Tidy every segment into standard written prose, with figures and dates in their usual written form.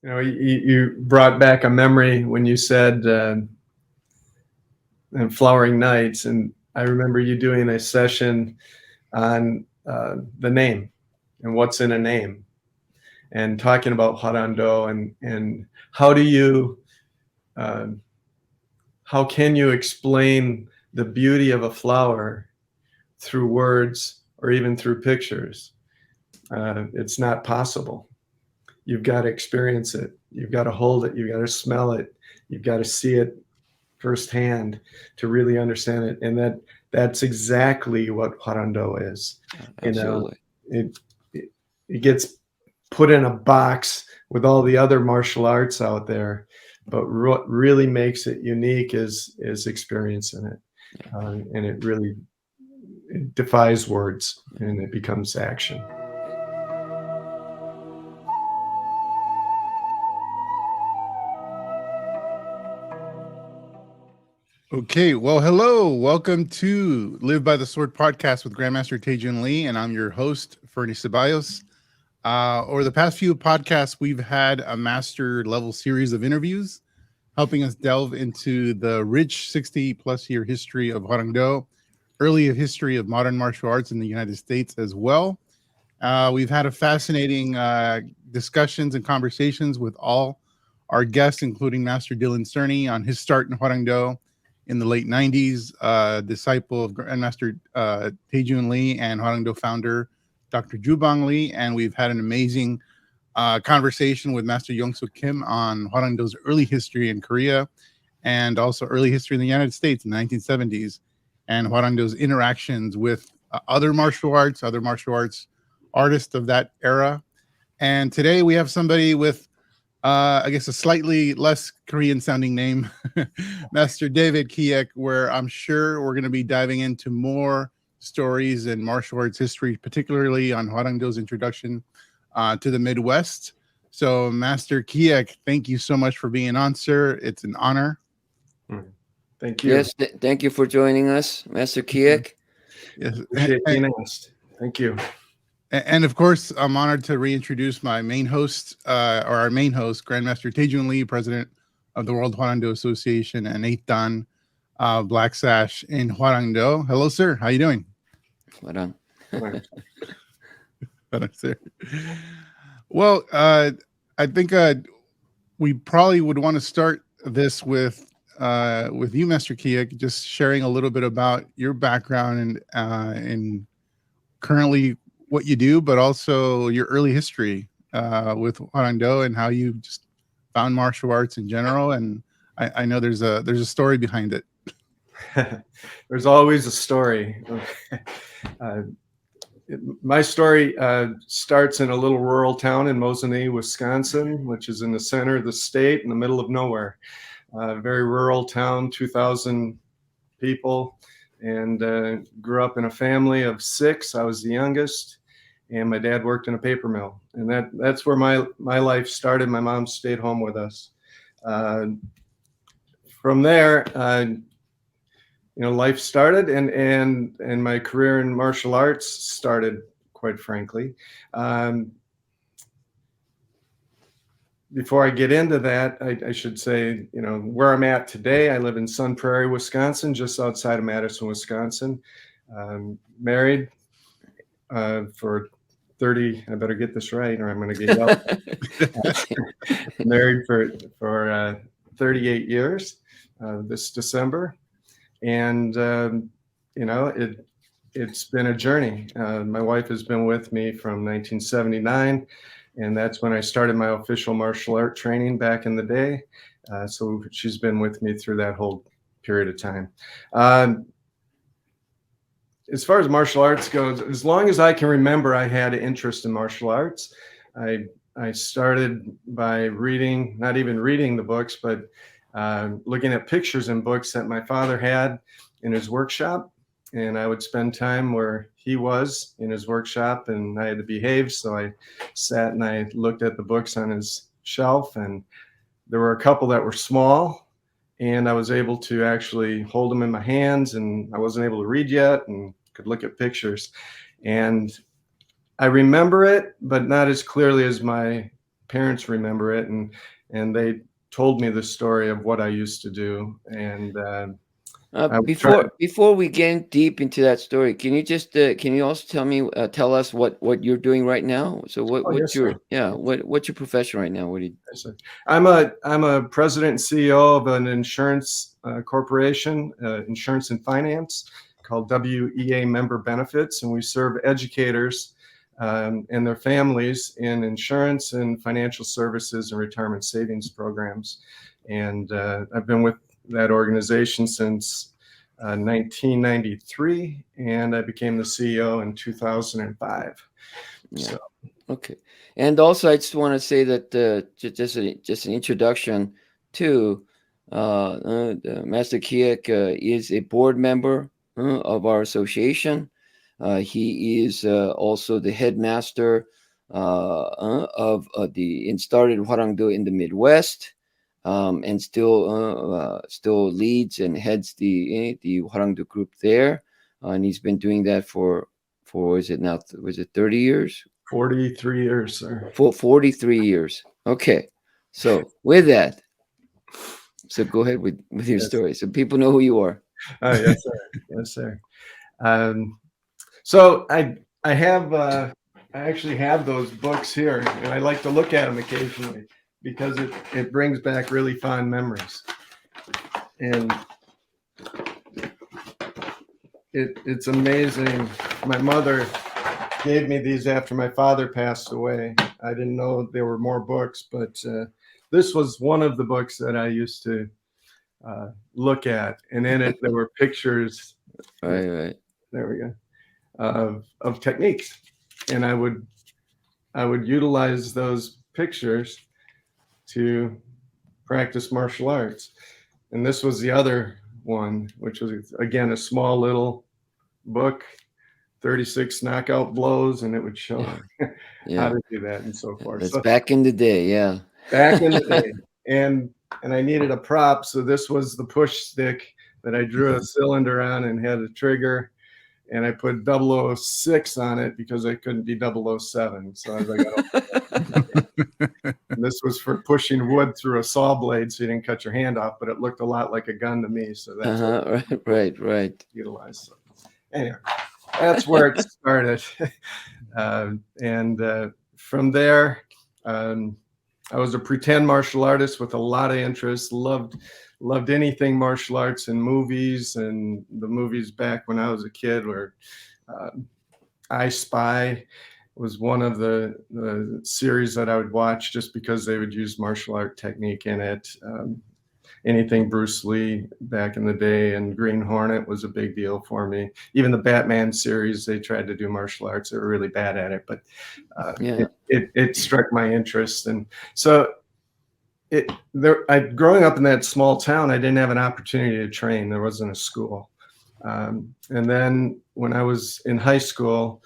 You brought back a memory when you said and flowering nights, and I remember you doing a session on the name and what's in a name, and talking about Hwa Rang Do and how do you how can you explain the beauty of a flower through words or even through pictures? It's not possible. You've got to experience it. You've got to hold it. You've got to smell it. You've got to see it firsthand to really understand it. And that's exactly what Hwa Rang Do is. Absolutely. It gets put in a box with all the other martial arts out there, but what really makes it unique is experiencing it. And it defies words, and it becomes action. Okay, well, hello. Welcome to Live by the Sword podcast with Grandmaster Taejoon Lee, and I'm your host, Ferny Ceballos. Over the past few podcasts, we've had a master level series of interviews helping us delve into the rich 60-plus year history of Hwa Rang Do, early history of modern martial arts in the United States as well. We've had a fascinating discussions and conversations with all our guests, including Master Dylan Cerny on his start in Hwa Rang Do in the late 90s, disciple of Grandmaster Taejoon Lee and Hwa Rang Do founder Dr. Joo Bang Lee. And we've had an amazing conversation with Master Young-Soo Kim on Hwa Rang Do's early history in Korea and also early history in the United States in the 1970s, and Hwa Rang Do's interactions with other martial arts artists of that era. And today we have somebody with I guess a slightly less Korean sounding name, Master David Kijek, where I'm sure we're going to be diving into more stories and martial arts history, particularly on Hwa Rang Do's introduction to the Midwest. So Master Kijek, thank you so much for being on, sir. It's an honor. Thank you. Yes, thank you for joining us, Master Kijek. Yes, appreciate being asked. Thank you. And of course, I'm honored to reintroduce my main host, or our main host, Grandmaster Taejoon Lee, president of the World Hwa Rang Do Association and 8th Dan Black Sash in Hwa Rang Do. Hello, sir. How you doing? Hwa Rang. Sir. Well, I think we probably would want to start this with you, Master Kijek, just sharing a little bit about your background and currently what you do, but also your early history with Hwa Rang Do and how you just found martial arts in general. And I know there's a story behind it. There's always a story. My story starts in a little rural town in Mosinee, Wisconsin, which is in the center of the state, in the middle of nowhere. Very rural town, 2,000 people, and grew up in a family of 6. I was the youngest. And my dad worked in a paper mill, and that's where my life started. My mom stayed home with us. From there, life started, and my career in martial arts started. Quite frankly, before I get into that, I should say, where I'm at today. I live in Sun Prairie, Wisconsin, just outside of Madison, Wisconsin. Married for 30, I better get this right or I'm going to get yelled at. Married for 38 years this December. And, it's been a journey. My wife has been with me from 1979, and that's when I started my official martial art training back in the day. So she's been with me through that whole period of time. As far as martial arts goes, as long as I can remember, I had an interest in martial arts. I started by reading, not even reading the books, but looking at pictures in books that my father had in his workshop. And I would spend time where he was in his workshop, and I had to behave. So I sat and I looked at the books on his shelf, and there were a couple that were small, and I was able to actually hold them in my hands, and I wasn't able to read yet and could look at pictures. And I remember it, but not as clearly as my parents remember it, and they told me the story of what I used to do. And I would try. Before we get deep into that story, can you just can you also tell us what you're doing right now? So Oh, what's yes, sir. what's your profession right now? What do you? Yes, sir. I'm a president and CEO of an insurance corporation, insurance and finance, called WEA Member Benefits, and we serve educators and their families in insurance and financial services and retirement savings programs. And I've been with that organization since 1993, and I became the CEO in 2005. Yeah. So, Okay. And also, I just want to say that just an introduction to Master Kijek is a board member of our association. He is also the headmaster of the started Hwa Rang Do in the Midwest, and still leads and heads the Hwa Rang Do group there. And he's been doing that for was it 30 years? 43 years, sir. For 43 years. Okay. So with that, so go ahead with your Yes. story so people know who you are. Yes, sir. Yes, sir. So I actually have those books here, and I like to look at them occasionally because it brings back really fond memories. And it's amazing. My mother gave me these after my father passed away. I didn't know there were more books, but this was one of the books that I used to look at, and in it there were pictures. Right. There we go. Of techniques, and I would utilize those pictures to practice martial arts. And this was the other one, which was again a small little book, 36 knockout blows, and it would show how to do that and so forth. That's so, back in the day, yeah. Back in the day, and I needed a prop, so this was the push stick that I drew a cylinder on and had a trigger, and I put 006 on it because I couldn't be 007. So I was like, this was for pushing wood through a saw blade so you didn't cut your hand off, but it looked a lot like a gun to me. So that's right. Utilized. So anyway, that's where it started. And from there, I was a pretend martial artist with a lot of interest, loved anything martial arts and movies, and the movies back when I was a kid were I Spy was one of the series that I would watch just because they would use martial art technique in it. Anything Bruce Lee back in the day, and Green Hornet was a big deal for me. Even the Batman series, they tried to do martial arts. They were really bad at it, but it struck my interest. And so growing up in that small town, I didn't have an opportunity to train. There wasn't a school. And then when I was in high school,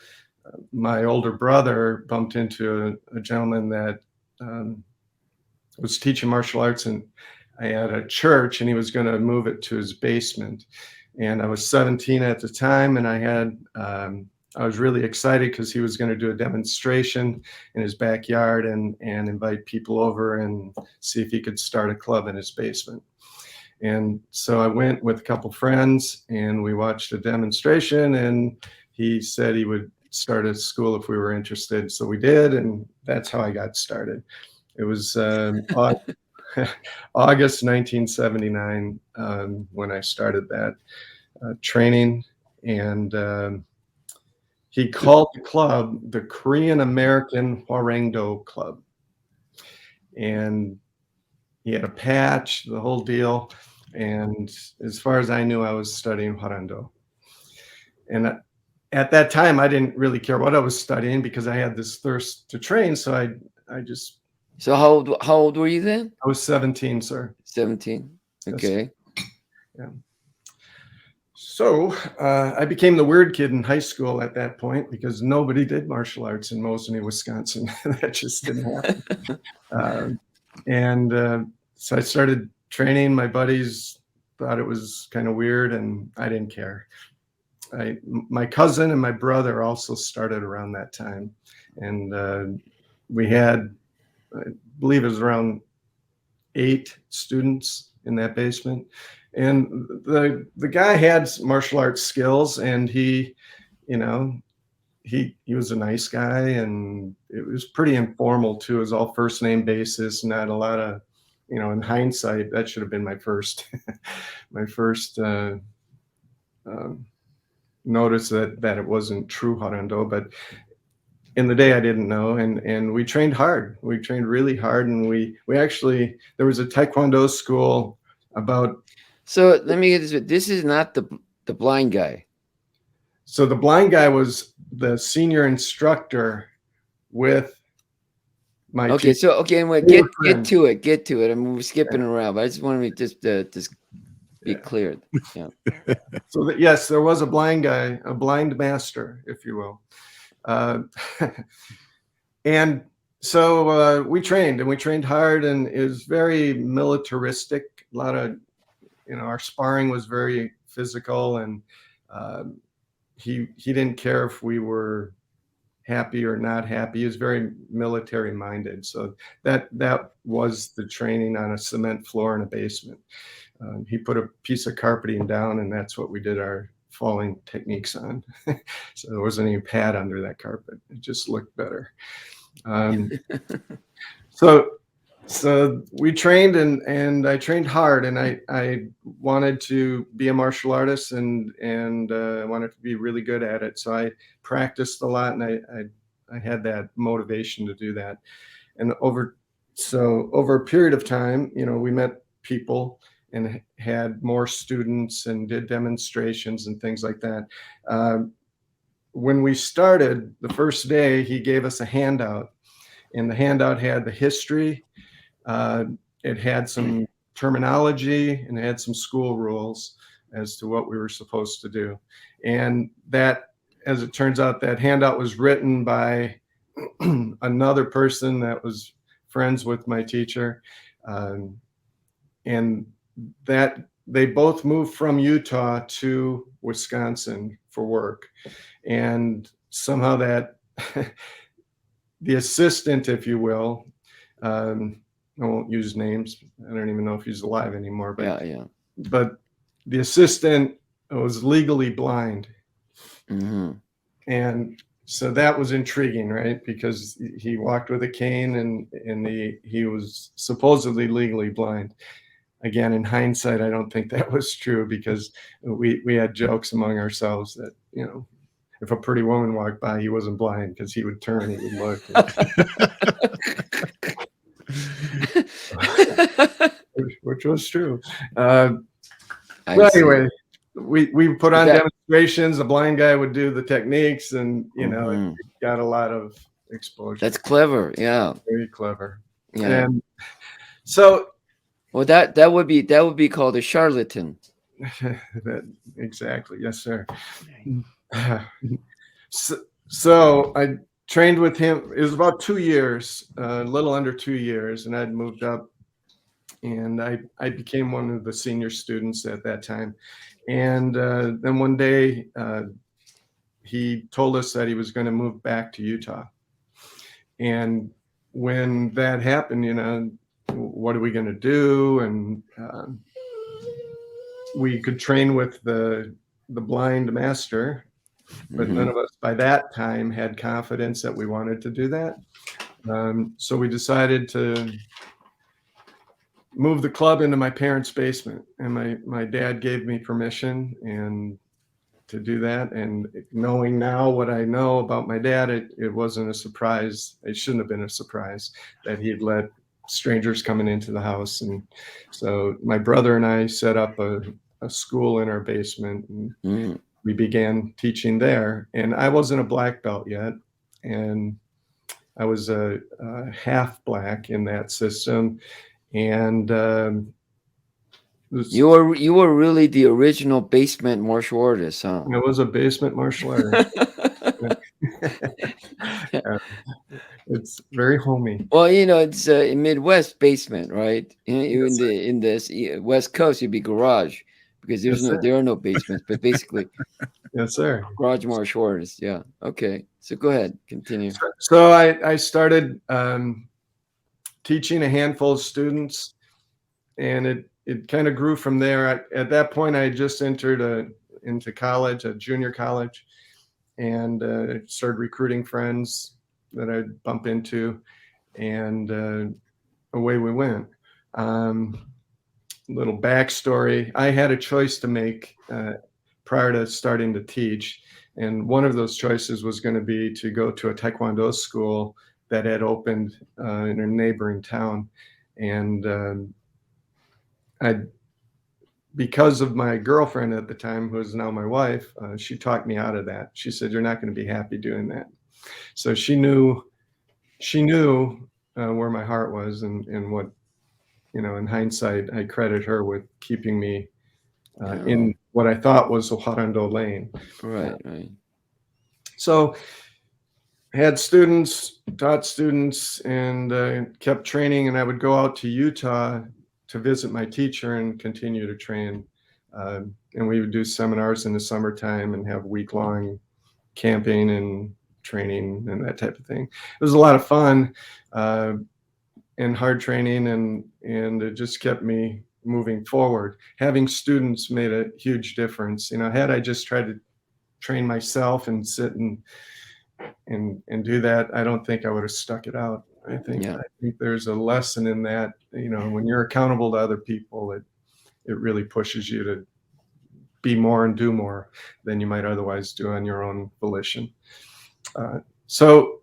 my older brother bumped into a gentleman that was teaching martial arts at a church, and he was going to move it to his basement. And I was 17 at the time, and I was really excited because he was going to do a demonstration in his backyard and invite people over and see if he could start a club in his basement. And so I went with a couple friends, and we watched a demonstration, and he said he would start a school if we were interested. So we did, and that's how I got started. It was August 1979 when I started that training, and he called the club the Korean American Hwa Rang Do Club, and he had a patch, the whole deal. And as far as I knew, I was studying Hwa Rang Do. And at that time, I didn't really care what I was studying because I had this thirst to train. So I just. So how old were you then? I was 17, sir. 17. Okay. Yeah. So I became the weird kid in high school at that point because nobody did martial arts in Mosinee, Wisconsin. That just didn't happen. So I started training. My buddies thought it was kind of weird, and I didn't care. My cousin and my brother also started around that time, and we had believe it was around 8 students in that basement. And the guy had martial arts skills, and he, you know, he was a nice guy, and it was pretty informal too. It was all first name basis, not a lot of, in hindsight, that should have been my first my first notice that it wasn't true Hwa Rang Do. But in the day, I didn't know, and we trained hard. We trained really hard, and we actually, there was a Taekwondo school about. So let me get this. This is not the blind guy. So the blind guy was the senior instructor with my Okay, teacher. so okay, and get to it. Get to it. I mean, we're skipping around, but I just want to just be clear. Yeah. So yes, there was a blind guy, a blind master, if you will. And so we trained hard, and it was very militaristic. A lot of, our sparring was very physical, and he didn't care if we were happy or not happy. He was very military minded. So that was the training on a cement floor in a basement. He put a piece of carpeting down, and that's what we did our falling techniques on. So there wasn't any pad under that carpet. It just looked better. So we trained, and I trained hard, and I wanted to be a martial artist, and I wanted to be really good at it. So I practiced a lot, and I had that motivation to do that. And over a period of time, we met people and had more students and did demonstrations and things like that. When we started, the first day, he gave us a handout, and the handout had the history. It had some terminology, and it had some school rules as to what we were supposed to do. And that, as it turns out, that handout was written by another person that was friends with my teacher. And that they both moved from Utah to Wisconsin for work. And somehow that the assistant, if you will, I won't use names. I don't even know if he's alive anymore. But yeah. But the assistant was legally blind, and so that was intriguing, right? Because he walked with a cane, and he was supposedly legally blind. Again, in hindsight, I don't think that was true, because we had jokes among ourselves that, if a pretty woman walked by, he wasn't blind, because he would turn, he would look. Which was true. But anyway, we put on demonstrations. The blind guy would do the techniques, and it got a lot of exposure. That's clever. Yeah, very clever. Yeah. And so, well, that would be called a charlatan. Exactly. Yes, sir. So I trained with him. It was about 2 years, a little under 2 years, and I'd moved up, and I became one of the senior students at that time. And then one day, he told us that he was going to move back to Utah. And when that happened, what are we going to do? And we could train with the blind master, but none of us by that time had confidence that we wanted to do that. So we decided to move the club into my parents' basement, and my dad gave me permission and to do that. And knowing now what I know about my dad, it wasn't a surprise. It shouldn't have been a surprise that he'd let strangers coming into the house. And so my brother and I set up a school in our basement, and we began teaching there. And I wasn't a black belt yet, and I was a half black in that system. And you were really the original basement martial artist, huh? I was a basement martial artist. It's very homey. Well, it's a Midwest basement, right? In this West Coast, it'd be garage, because there are no basements. But basically, yes, sir. Garage martial artist. Yeah. Okay. So go ahead, continue. So I started teaching a handful of students, and it kind of grew from there. At that point, I had just entered into college, a junior college, and started recruiting friends that I'd bump into, and away we went. Little backstory: I had a choice to make prior to starting to teach, and one of those choices was going to be to go to a Taekwondo school that had opened in a neighboring town, and because of my girlfriend at the time, who is now my wife, she talked me out of that. She said, "You're not going to be happy doing that." So she knew where my heart was, and what, in hindsight, I credit her with keeping me in what I thought was the Hwa Rang Do lane. Right, right. So had students, taught students, and kept training, and I would go out to Utah to visit my teacher and continue to train. And we would do seminars in the summertime and have week-long camping and training and that type of thing. It was a lot of fun and hard training, and it just kept me moving forward. Having students made a huge difference. Had I just tried to train myself and sit and do that, I don't think I would have stuck it out. I think there's a lesson in that. When you're accountable to other people, it really pushes you to be more and do more than you might otherwise do on your own volition. So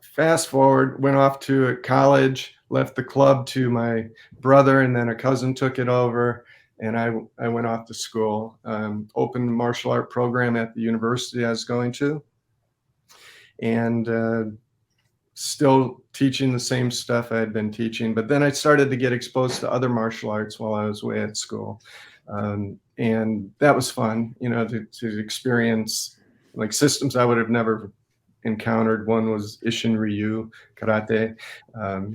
fast forward, went off to college, left the club to my brother, and then a cousin took it over, and I went off to school, opened a martial art program at the university I was going to, and still teaching the same stuff I had been teaching. But then I started to get exposed to other martial arts while I was away at school. And that was fun, to experience like systems I would have never encountered. One was Ishin Ryu karate,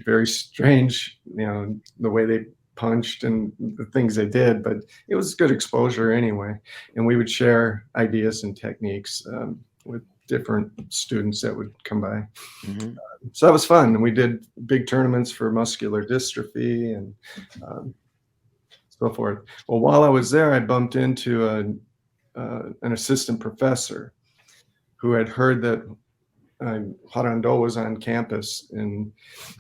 very strange, the way they punched and the things they did, but it was good exposure anyway. And we would share ideas and techniques with different students that would come by. Mm-hmm. So that was fun. And we did big tournaments for muscular dystrophy and so forth. Well, while I was there, I bumped into an assistant professor who had heard that Hwa Rang Do was on campus, and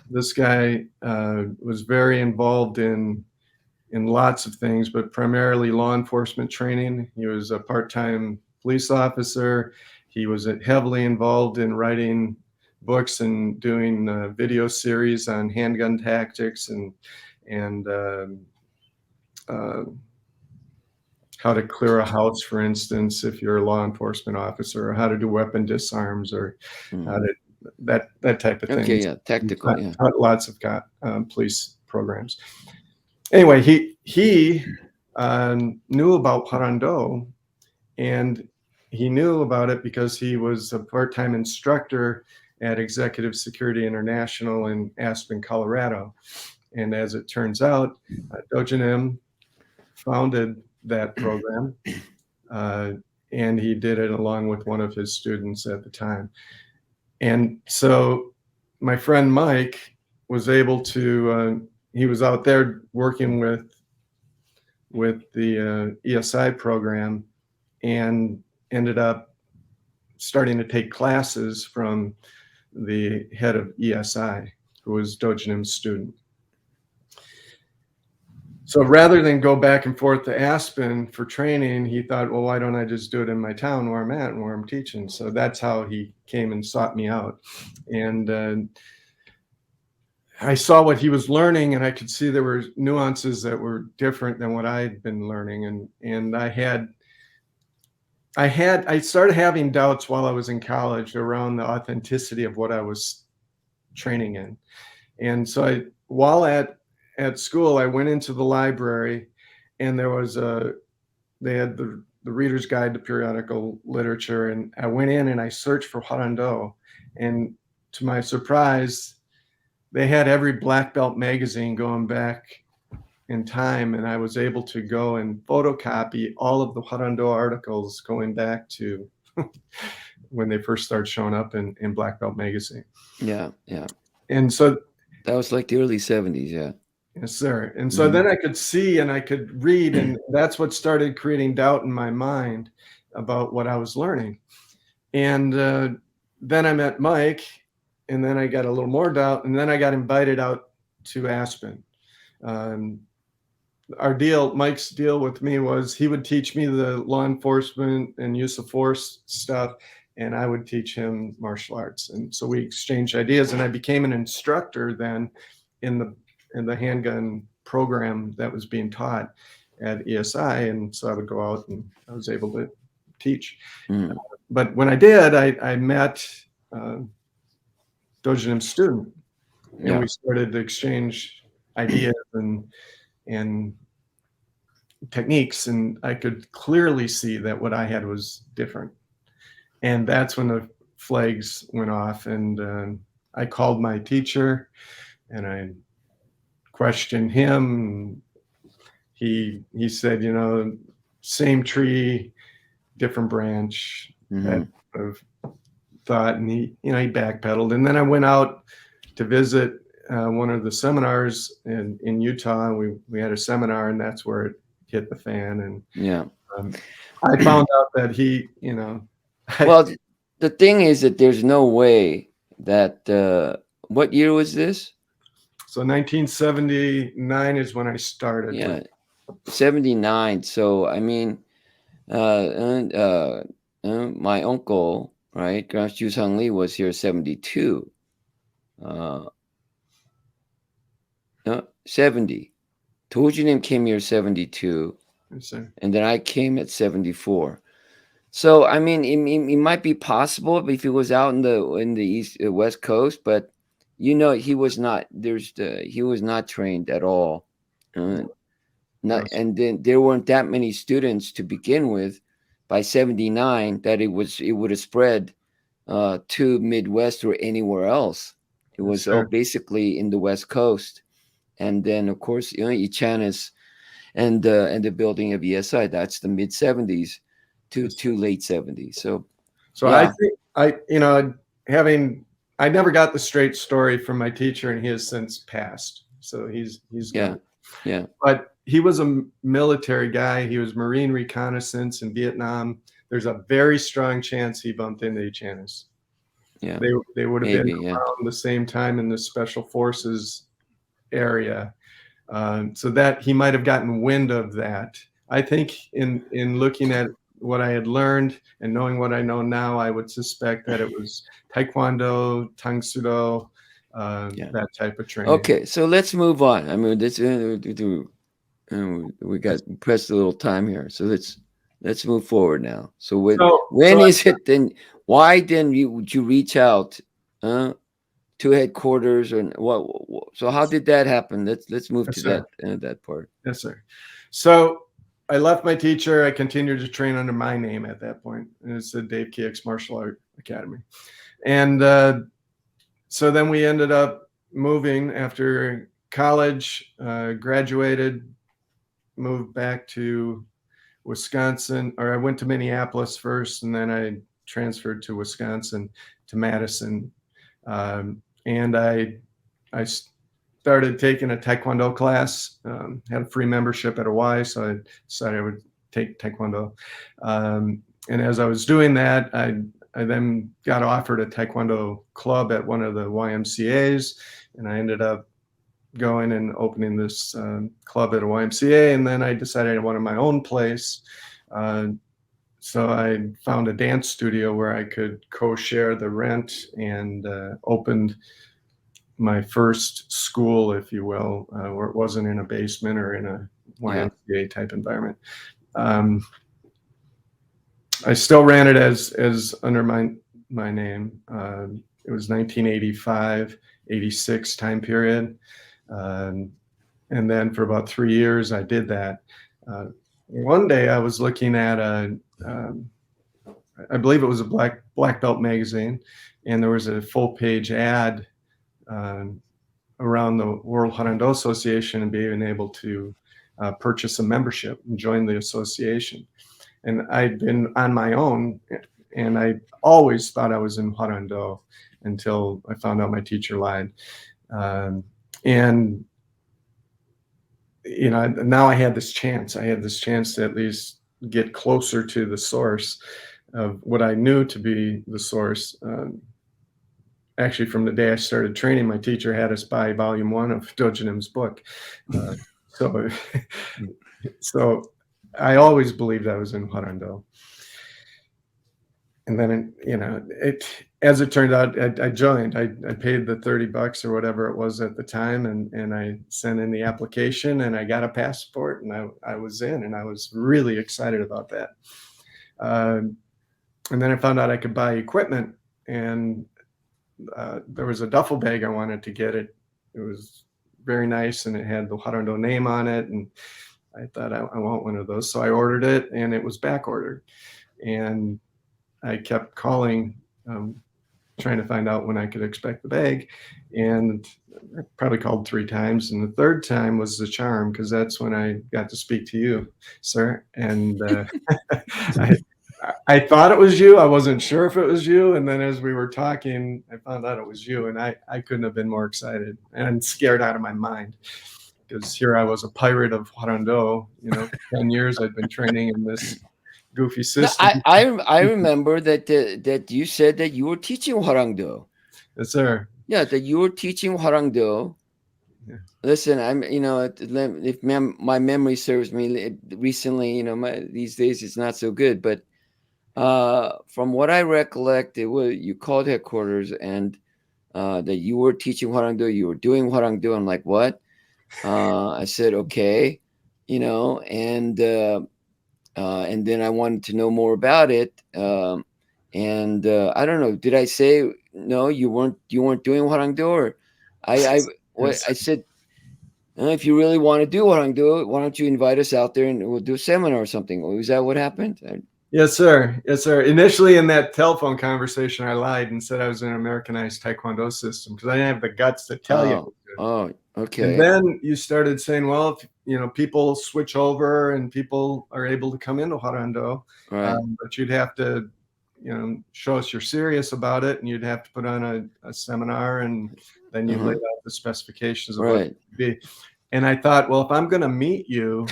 this guy was very involved in lots of things, but primarily law enforcement training. He was a part-time police officer. He was heavily involved in writing books and doing video series on handgun tactics and how to clear a house, for instance, if you're a law enforcement officer, or how to do weapon disarms, or how to that type of thing. Okay, yeah, tactical. Yeah, lots of police programs. Anyway, he knew about Hwa Rang Do, and he knew about it because he was a part-time instructor at Executive Security International in Aspen, Colorado. And as it turns out, Taejoon Lee founded that program, and he did it along with one of his students at the time. And so my friend Mike was able to, he was out there working with the ESI program, and ended up starting to take classes from the head of ESI, who was Taejoon Lee's student. So rather than go back and forth to Aspen for training, he thought, well, why don't I just do it in my town where I'm at and where I'm teaching? So that's how he came and sought me out. And I saw what he was learning, and I could see there were nuances that were different than what I had been learning. And I started having doubts while I was in college around the authenticity of what I was training in. And so while at school, I went into the library, and there was they had the Reader's Guide to Periodical Literature, and I went in and I searched for Hwa Rang Do, and to my surprise, they had every black belt magazine going back in time, and I was able to go and photocopy all of the Hwa Rang Do articles going back to when they first started showing up in Black Belt magazine. Yeah, yeah. And so That was like the early 70s, yeah. Yes, sir. And so then I could see and I could read, and that's what started creating doubt in my mind about what I was learning. And then I met Mike, and then I got a little more doubt, and then I got invited out to Aspen. Mike's deal with me was he would teach me the law enforcement and use of force stuff, and I would teach him martial arts. And so we exchanged ideas, and I became an instructor then in the handgun program that was being taught at ESI. And so I would go out and I was able to teach. But when I did, I met Taejoon's student, and we started to exchange ideas and techniques, and I could clearly see that what I had was different. And that's when the flags went off, and I called my teacher and I questioned him. He said, same tree, different branch, that of thought. And he backpedaled. And then I went out to visit one of the seminars in Utah. And we had a seminar, and that's where it hit the fan. And I found out that he, well, the thing is that there's no way that what year was this? So 1979 is when I started. Yeah, 79. So I mean, my uncle, right, Grandmaster Taejoon Lee, was here 72. 70. Taejoon came here 72, and then I came at 74. So I mean, it might be possible if he was out in the West Coast, but he was not. He was not trained at all. And then there weren't that many students to begin with. By 79, that it would have spread to Midwest or anywhere else. It was all basically in the West Coast, and then of course Ichanis and the building of ESI. That's the mid 70s to late 70s. So yeah. I think I never got the straight story from my teacher, and he has since passed. So he's gone. Yeah. But he was a military guy. He was Marine reconnaissance in Vietnam. There's a very strong chance he bumped into Ichanis. Yeah, they would have been around the same time in the special forces area, so that he might have gotten wind of that. I think in looking at what I had learned and knowing what I know now, I would suspect that it was Taekwondo, Tang Soo Do, that type of training. Okay, so let's move on. I mean, we got pressed a little time here, so let's move forward now. So when is it then? Why then would you reach out to headquarters, or what? So how did that happen? Let's move to that part. Yes, sir. So I left my teacher. I continued to train under my name at that point. And it's the Dave Kijek's Martial Art Academy. And so then we ended up moving after college, graduated, moved back to Wisconsin, or I went to Minneapolis first, and then I transferred to Wisconsin, to Madison. And I started taking a Taekwondo class, had a free membership at Hawaii, so I decided I would take Taekwondo. And as I was doing that, I then got offered a Taekwondo club at one of the YMCAs, and I ended up going and opening this club at a YMCA, and then I decided I wanted my own place. So I found a dance studio where I could co-share the rent, and opened my first school, if you will, where it wasn't in a basement or in a YMCA type environment. I still ran it as under my name. It was 1985, 86 time period. And then for about 3 years, I did that. One day I was looking at I believe it was a black belt magazine, and there was a full page ad around the World Hwa Rang Do Association and being able to purchase a membership and join the association. And I'd been on my own, and I always thought I was in Hwa Rang Do until I found out my teacher lied. And now I had this chance. I had this chance to at least get closer to the source of what I knew to be the source. Actually, from the day I started training, my teacher had us buy volume 1 of Dojinim's book. So, so I always believed I was in Hwa Rang Do. And then, as it turned out, I joined. I paid the $30 or whatever it was at the time, and I sent in the application, and I got a passport, and I was in, and I was really excited about that. And then I found out I could buy equipment, and there was a duffel bag I wanted to get. It was very nice, and it had the Hwa Rang Do name on it, and I thought I want one of those. So I ordered it, and it was back ordered. And I kept calling, trying to find out when I could expect the bag. And I probably called 3 times. And the third time was the charm, because that's when I got to speak to you, sir. And I thought it was you. I wasn't sure if it was you. And then as we were talking, I found out it was you. And I couldn't have been more excited and scared out of my mind. Because here I was, a pirate of Hwa Rang Do. 10 years I'd been training in this goofy system. No, I remember that you said that you were teaching Hwa Rang Do. Yes, sir. Yeah, that you were teaching Hwa Rang Do. Yeah. Listen, if my memory serves me recently, these days it's not so good, but from what I recollect, you called headquarters and that you were teaching Hwa Rang Do, you were doing Hwa Rang Do. I'm like, what? I said, okay, and then I wanted to know more about it. And I don't know, did I say no? You weren't doing Hwa Rang Do, or I said, if you really want to do Hwa Rang Do, why don't you invite us out there and we'll do a seminar or something? Was that what happened? Yes, sir. Yes, sir. Initially, in that telephone conversation, I lied and said I was in an Americanized Taekwondo system because I didn't have the guts to tell you. Oh, okay. And then you started saying, well, if, people switch over and people are able to come into Hwa Rang Do, right. But you'd have to, show us you're serious about it, and you'd have to put on a seminar, and then you laid out the specifications of what it would be. And I thought, well, if I'm going to meet you,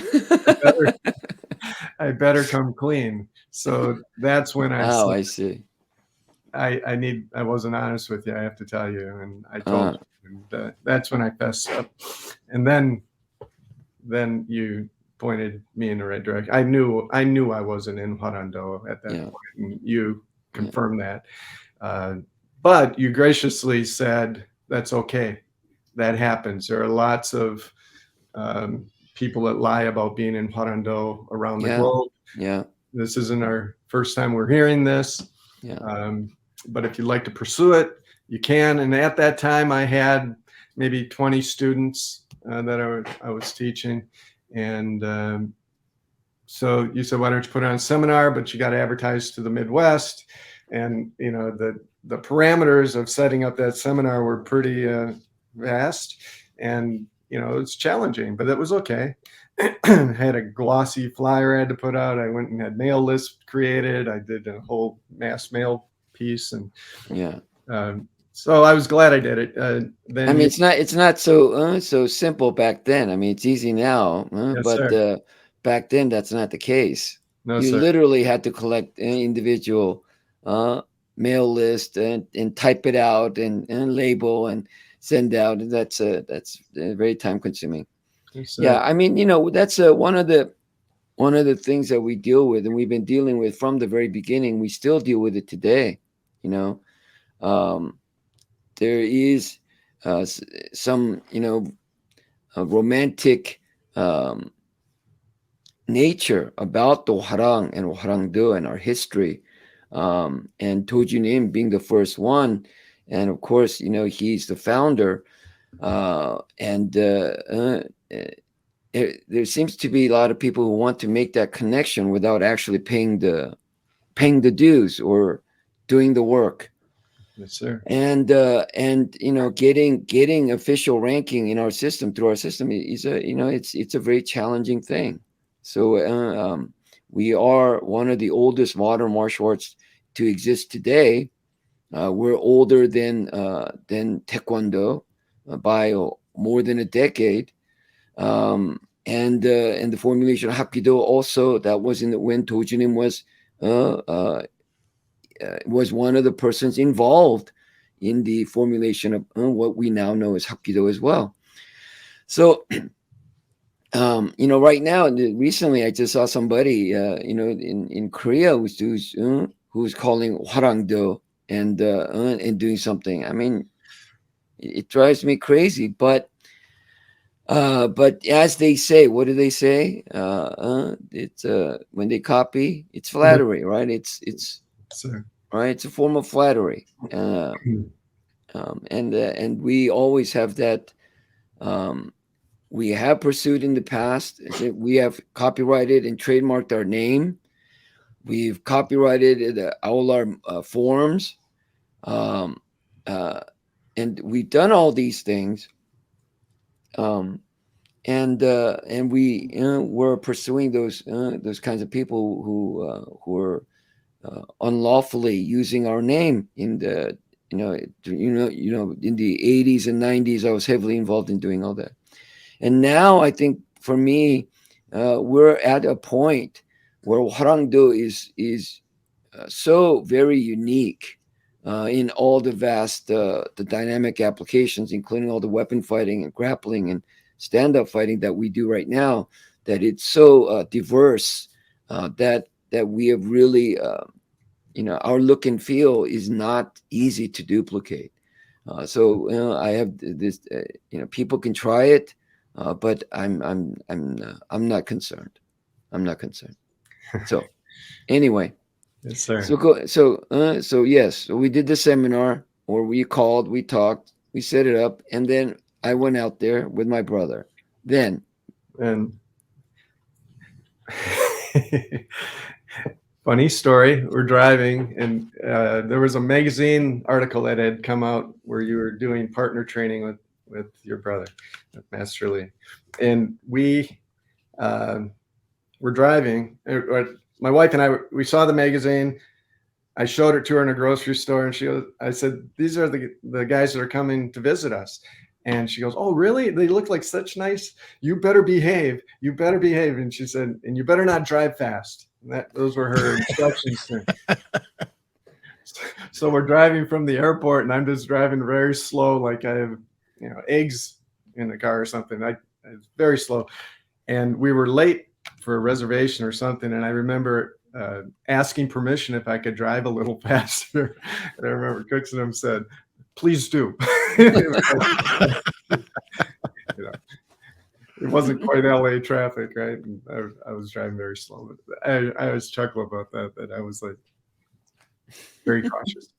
I better come clean. So that's when I see. I wasn't honest with you, I have to tell you. And I told you, and that's when I fessed up. And then you pointed me in the right direction. I knew I wasn't in Hwa Rang Do at that point, and you confirmed that. But you graciously said, that's okay. That happens. There are lots of people that lie about being in Hwa Rang Do around the globe. Yeah. This isn't our first time we're hearing this. Yeah. But if you'd like to pursue it, you can. And at that time, I had maybe 20 students that I was teaching. And so you said, why don't you put on a seminar, but you got to advertise to the Midwest. And, the parameters of setting up that seminar were pretty vast. And, it's challenging, but it was okay. I had a glossy flyer I had to put out. I went and had mail lists created. I did a whole mass mail piece. And so I was glad I did it. Then it's not so simple back then. I mean, it's easy now, yes, but back then that's not the case. No, you literally had to collect an individual mail list and type it out and label and send out. That's very time consuming. Yes, yeah, I mean, that's one of the things that we deal with, and we've been dealing with from the very beginning. We still deal with it today. There is some romantic nature about the Hwa Rang and Hwa Rang Do and our history, and Taejoon Lee being the first one, and of course he's the founder, and there seems to be a lot of people who want to make that connection without actually paying the dues or doing the work. Yes, sir. And getting official ranking in our system through our system is it's a very challenging thing. So we are one of the oldest modern martial arts to exist today. We're older than Taekwondo by more than a decade. And the formulation of Hapkido also, that was when Taejoon was one of the persons involved in the formulation of what we now know as Hapkido as well. So, right now, recently I just saw somebody, in Korea who's calling Hwa Rang Do and doing something. I mean, it drives me crazy, but as they say, what do they say? It's when they copy, it's flattery, right? It's right. It's a form of flattery, and we always have that. We have pursued in the past. We have copyrighted and trademarked our name. We've copyrighted all our forms, and we've done all these things. And we were pursuing those kinds of people who are unlawfully using our name in the in the 80s and 90s. I was heavily involved in doing all that, and now I think for me, we're at a point where Hwa Rang Do is so very unique in all the vast the dynamic applications, including all the weapon fighting and grappling and stand-up fighting that we do right now, that it's so diverse that we have really our look and feel is not easy to duplicate. So I have this people can try it, but I'm not concerned. I'm not concerned. So anyway. Yes, sir. So yes, so we did the seminar, or we called, we talked, we set it up, and then I went out there with my brother. Then, and funny story, we're driving, and there was a magazine article that had come out where you were doing partner training with your brother, with Master Lee, and we were driving. My wife and we saw the magazine. I showed it to her in a grocery store, and I said, "These are the guys that are coming to visit us." And she goes, "Oh, really? They look like such nice. You better behave. You better behave." And she said, "And you better not drive fast." And those were her instructions to me. So we're driving from the airport, and I'm just driving very slow, like I have, eggs in the car or something. It's very slow. And we were late for a reservation or something, and I remember asking permission if I could drive a little faster. And I remember Cookson said, "Please do." It wasn't quite LA traffic, right? And I was driving very slow, but I always chuckle about that I was like very cautious.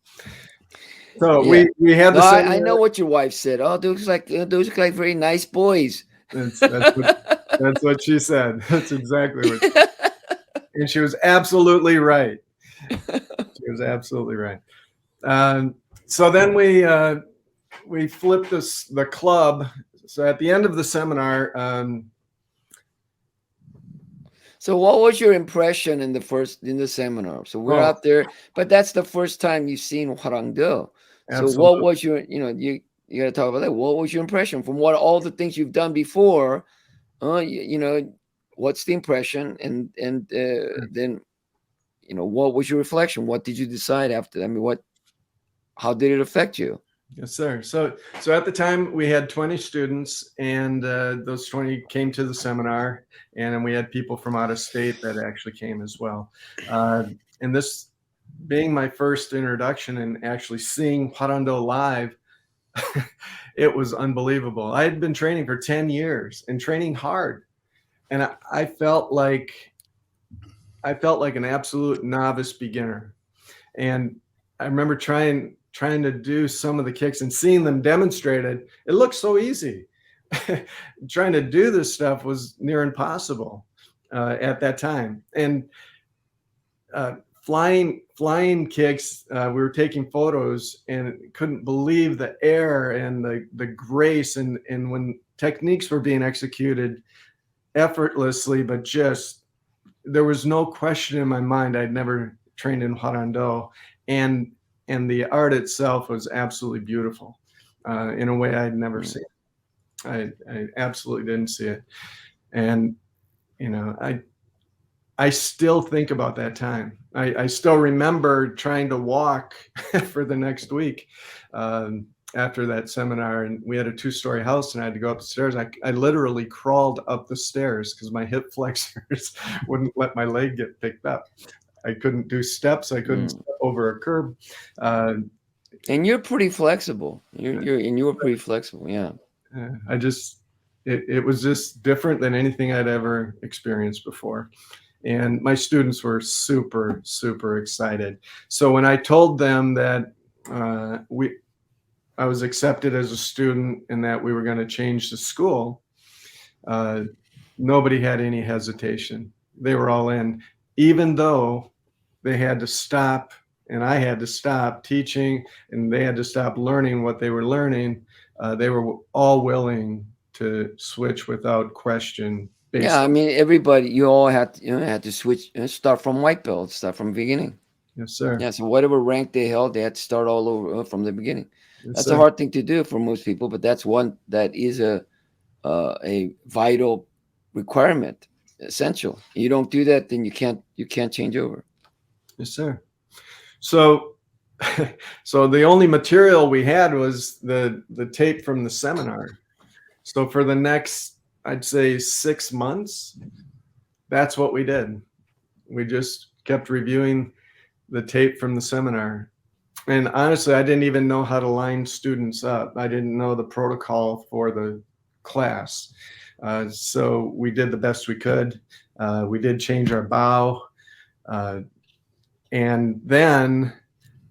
So yeah. we had the I know what your wife said. Oh, those look like very nice boys. That's what she said. That's exactly what she said. And she was absolutely right. She was absolutely right. So then we flipped the club. So at the end of the seminar, so what was your impression in the seminar? So we're out there, but that's the first time you've seen Hwa Rang Do. So what was your, you got to talk about that. What was your impression from all the things you've done before? What's the impression, and then what was your reflection? What did you decide after? I mean, how did it affect you? Yes, sir. So at the time we had 20 students, and those 20 came to the seminar, and then we had people from out of state that actually came as well. And this being my first introduction and actually seeing Hwa Rang Do live, it was unbelievable. I had been training for 10 years and training hard, and I felt like an absolute novice beginner. And I remember trying to do some of the kicks and seeing them demonstrated. It looked so easy. Trying to do this stuff was near impossible at that time. And flying kicks, we were taking photos and couldn't believe the air and the grace and when techniques were being executed effortlessly, but just there was no question in my mind. I'd never trained in Hwa Rang Do, and the art itself was absolutely beautiful in a way I'd never seen. I absolutely didn't see it. And, I still think about that time. I still remember trying to walk for the next week after that seminar, and we had a 2-story house, and I had to go up the stairs. I literally crawled up the stairs because my hip flexors wouldn't let my leg get picked up. I couldn't do steps. I couldn't step over a curb. And you're pretty flexible. You were pretty flexible. Yeah. It was just different than anything I'd ever experienced before. And my students were super, super excited. So when I told them that I was accepted as a student and that we were going to change the school, nobody had any hesitation. They were all in, even though they had to stop, and I had to stop teaching, and they had to stop learning what they were learning. They were all willing to switch without question. Yeah, I mean, everybody, you all had to switch, start from white belt, start from the beginning. Yes, sir. Yeah, so whatever rank they held, they had to start all over from the beginning. Yes, That's sir. a hard thing to do for most people, but that's one that is a vital requirement, essential. You don't do that, then you can't change over. Yes, sir. So the only material we had was the tape from the seminar. So for the next, I'd say 6 months, that's what we did. We just kept reviewing the tape from the seminar. And honestly, I didn't even know how to line students up. I didn't know the protocol for the class. So we did the best we could. We did change our bow. And then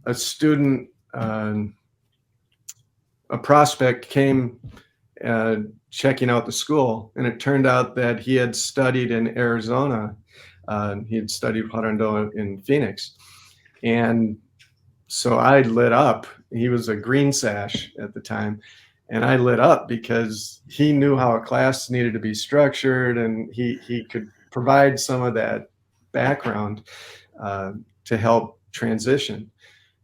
a student, a prospect came checking out the school, and it turned out that he had studied in Arizona. He had studied Hwa Rang Do in Phoenix. And so I lit up. He was a green sash at the time. And I lit up because he knew how a class needed to be structured, and he could provide some of that background to help transition.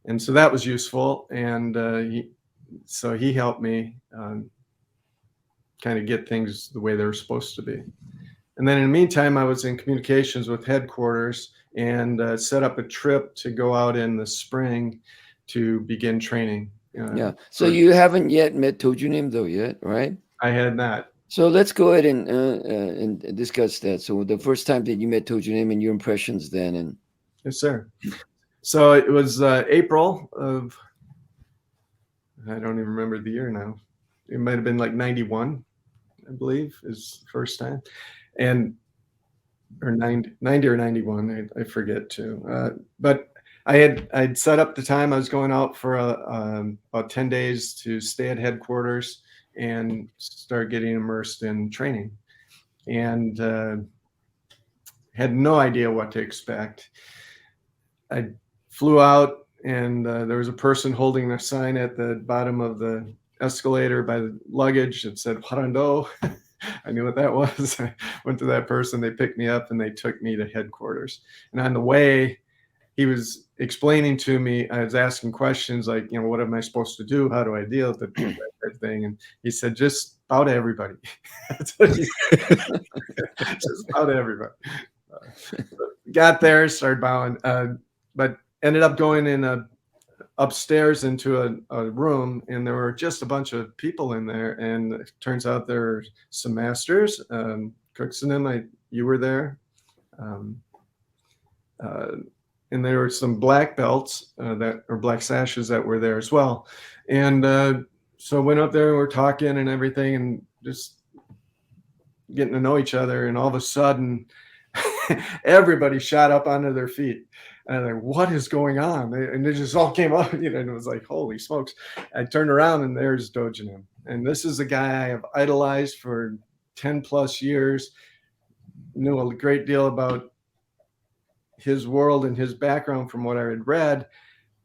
And so that was useful. And he helped me kind of get things the way they were supposed to be. And then in the meantime, I was in communications with headquarters and set up a trip to go out in the spring to begin training. Yeah. So you haven't yet met Taejoon Lee though yet, right? I had not. So let's go ahead and discuss that. So the first time that you met Taejoon Lee and your impressions then, and Yes, sir. So it was April of, I don't even remember the year now. It might have been like 91, I believe, is the first time. Or 90 or 91, I forget too. But I'd set up the time. I was going out for about 10 days to stay at headquarters and start getting immersed in training, and had no idea what to expect. I flew out, and there was a person holding a sign at the bottom of the escalator by the luggage that said Hwa Rang Do. I knew what that was. I went to that person. They picked me up and they took me to headquarters. And on the way, he was explaining to me, I was asking questions like, what am I supposed to do? How do I deal with that thing? And he said, just bow to everybody. That's what he said. Just bow to everybody. Got there, started bowing, but ended up going in upstairs into a room, and there were just a bunch of people in there. And it turns out there were some masters, cooks in them. You were there. And there were some black belts or black sashes that were there as well. And so went up there and we're talking and everything and just getting to know each other. And all of a sudden, everybody shot up onto their feet. And I'm like, what is going on? And it just all came up, and it was like, holy smokes. I turned around and there's Taejoon Lee. And this is a guy I have idolized for 10 plus years. Knew a great deal about his world and his background from what I had read.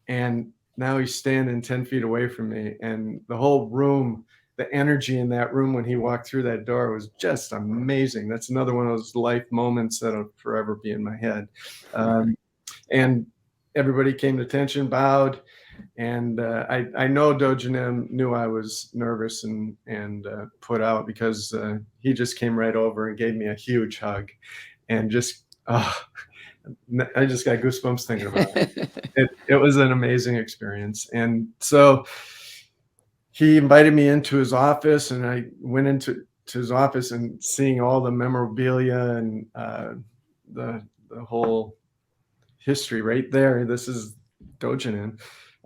And now he's standing 10 feet away from me. And the whole room, the energy in that room when he walked through that door was just amazing. That's another one of those life moments that'll forever be in my head. And everybody came to attention, bowed. And I know Dojonim knew I was nervous and put out, because he just came right over and gave me a huge hug, and just I just got goosebumps thinking about it. It was an amazing experience. And so he invited me into his office, and I went into his office, and seeing all the memorabilia and the whole history right there. This is Dojonim.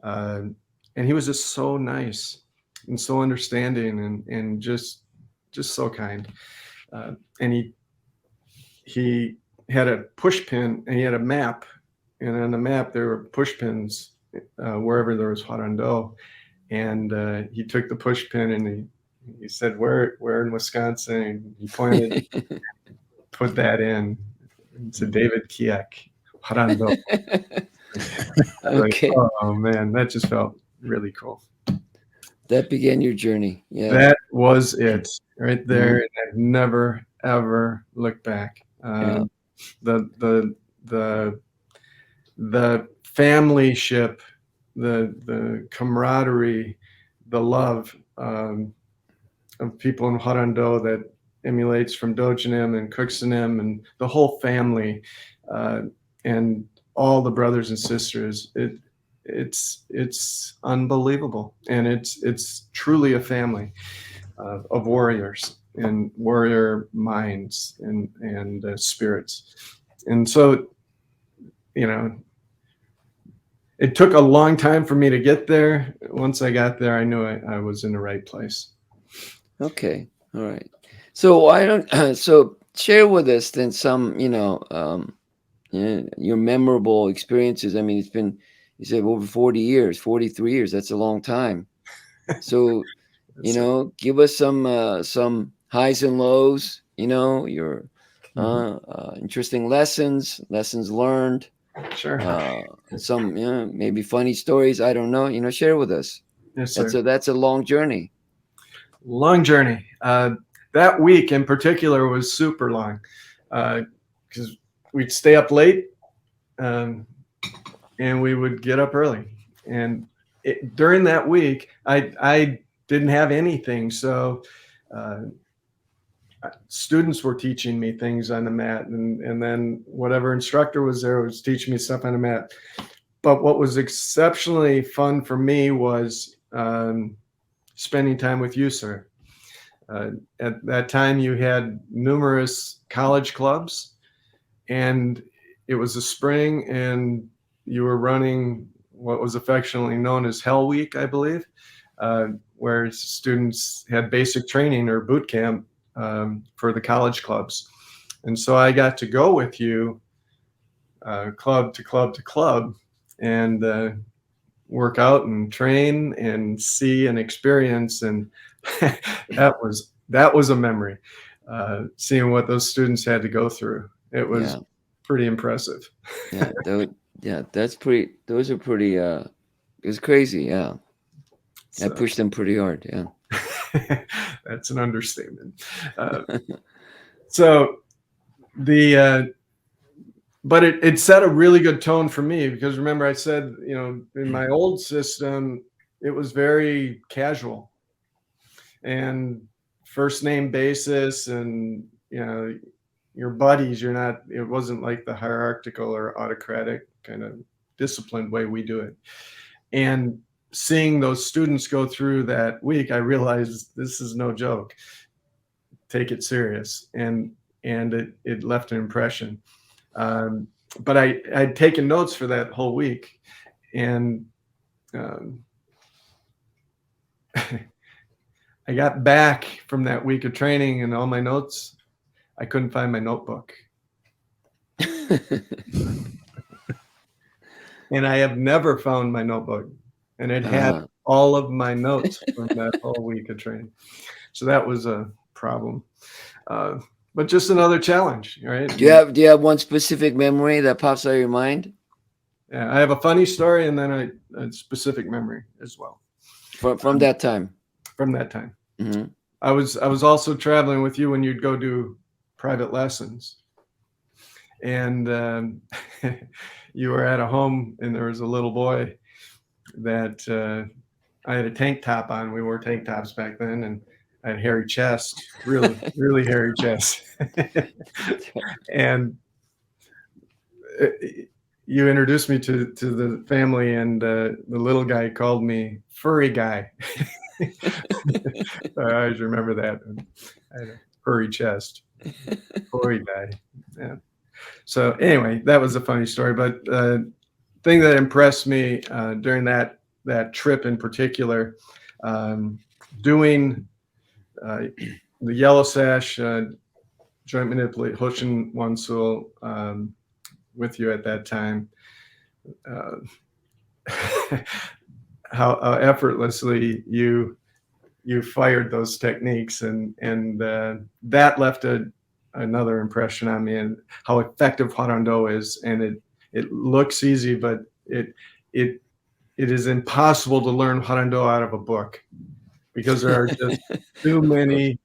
And he was just so nice and so understanding, and just so kind. And he had a push pin, and he had a map, and on the map there were push pins wherever there was Hwa Rang Do. And he took the push pin, and he said, "Where in Wisconsin?" And he pointed, put that in. It's a David Kijek, Hwa Rang Do. Okay. Like, oh man, that just felt really cool. That began your journey. Yeah. That was it right there. And I've never ever looked back. The familyship, the camaraderie, the love of people in Hwa Rang Do that emulates from Dojonim and Cooksonim and the whole family, and all the brothers and sisters. It's unbelievable, and it's truly a family of warriors and warrior minds and spirits. And so, it took a long time for me to get there. Once I got there, I knew I was in the right place. Okay. All right. So so share with us then some, your memorable experiences. I mean, it's been, you said, over 40 years, 43 years. That's a long time. So, give us some highs and lows, your interesting lessons learned. Sure. Some, maybe funny stories. I don't know, share with us. Yes, sir. That's a long journey. Long journey. That week in particular was super long, because we'd stay up late, and we would get up early. And during that week, I didn't have anything. So students were teaching me things on the mat, and then whatever instructor was there was teaching me stuff on the mat. But what was exceptionally fun for me was spending time with you, sir. At that time, you had numerous college clubs, and it was the spring, and you were running what was affectionately known as Hell Week, I believe, where students had basic training or boot camp for the college clubs. And so I got to go with you club to club to club, and work out and train and see and experience. And that was a memory, seeing what those students had to go through. It was pretty impressive. That's pretty. Those are pretty. It was crazy. Yeah, I pushed them pretty hard. Yeah, that's an understatement. So but it set a really good tone for me, because remember I said, in my old system, it was very casual and first name basis, and your buddies. It wasn't like the hierarchical or autocratic kind of disciplined way we do it. And seeing those students go through that week, I realized this is no joke. Take it serious. And it left an impression. But I'd taken notes for that whole week, and I got back from that week of training, and all my notes, I couldn't find my notebook. And I have never found my notebook, and it had all of my notes from that whole week of training. So that was a problem. But just another challenge, right? Do you have one specific memory that pops out of your mind? Yeah, I have a funny story, and then a specific memory as well. From that time. From that time. Mm-hmm. I was also traveling with you when you'd go do private lessons, and you were at a home, and there was a little boy, that I had a tank top on. We wore tank tops back then, and I had hairy chest, really, really hairy chest. And you introduced me to the family, and the little guy called me furry guy. I always remember that. I had a furry chest, furry guy. Yeah. So anyway, that was a funny story. But thing that impressed me during that trip in particular, doing the yellow sash joint manipulate Hoshin Wansul with you at that time, how effortlessly you fired those techniques, and that left another impression on me, and how effective Hwa Rang Do is. And it looks easy, but it is impossible to learn Hwa Rang Do out of a book, because there are just too many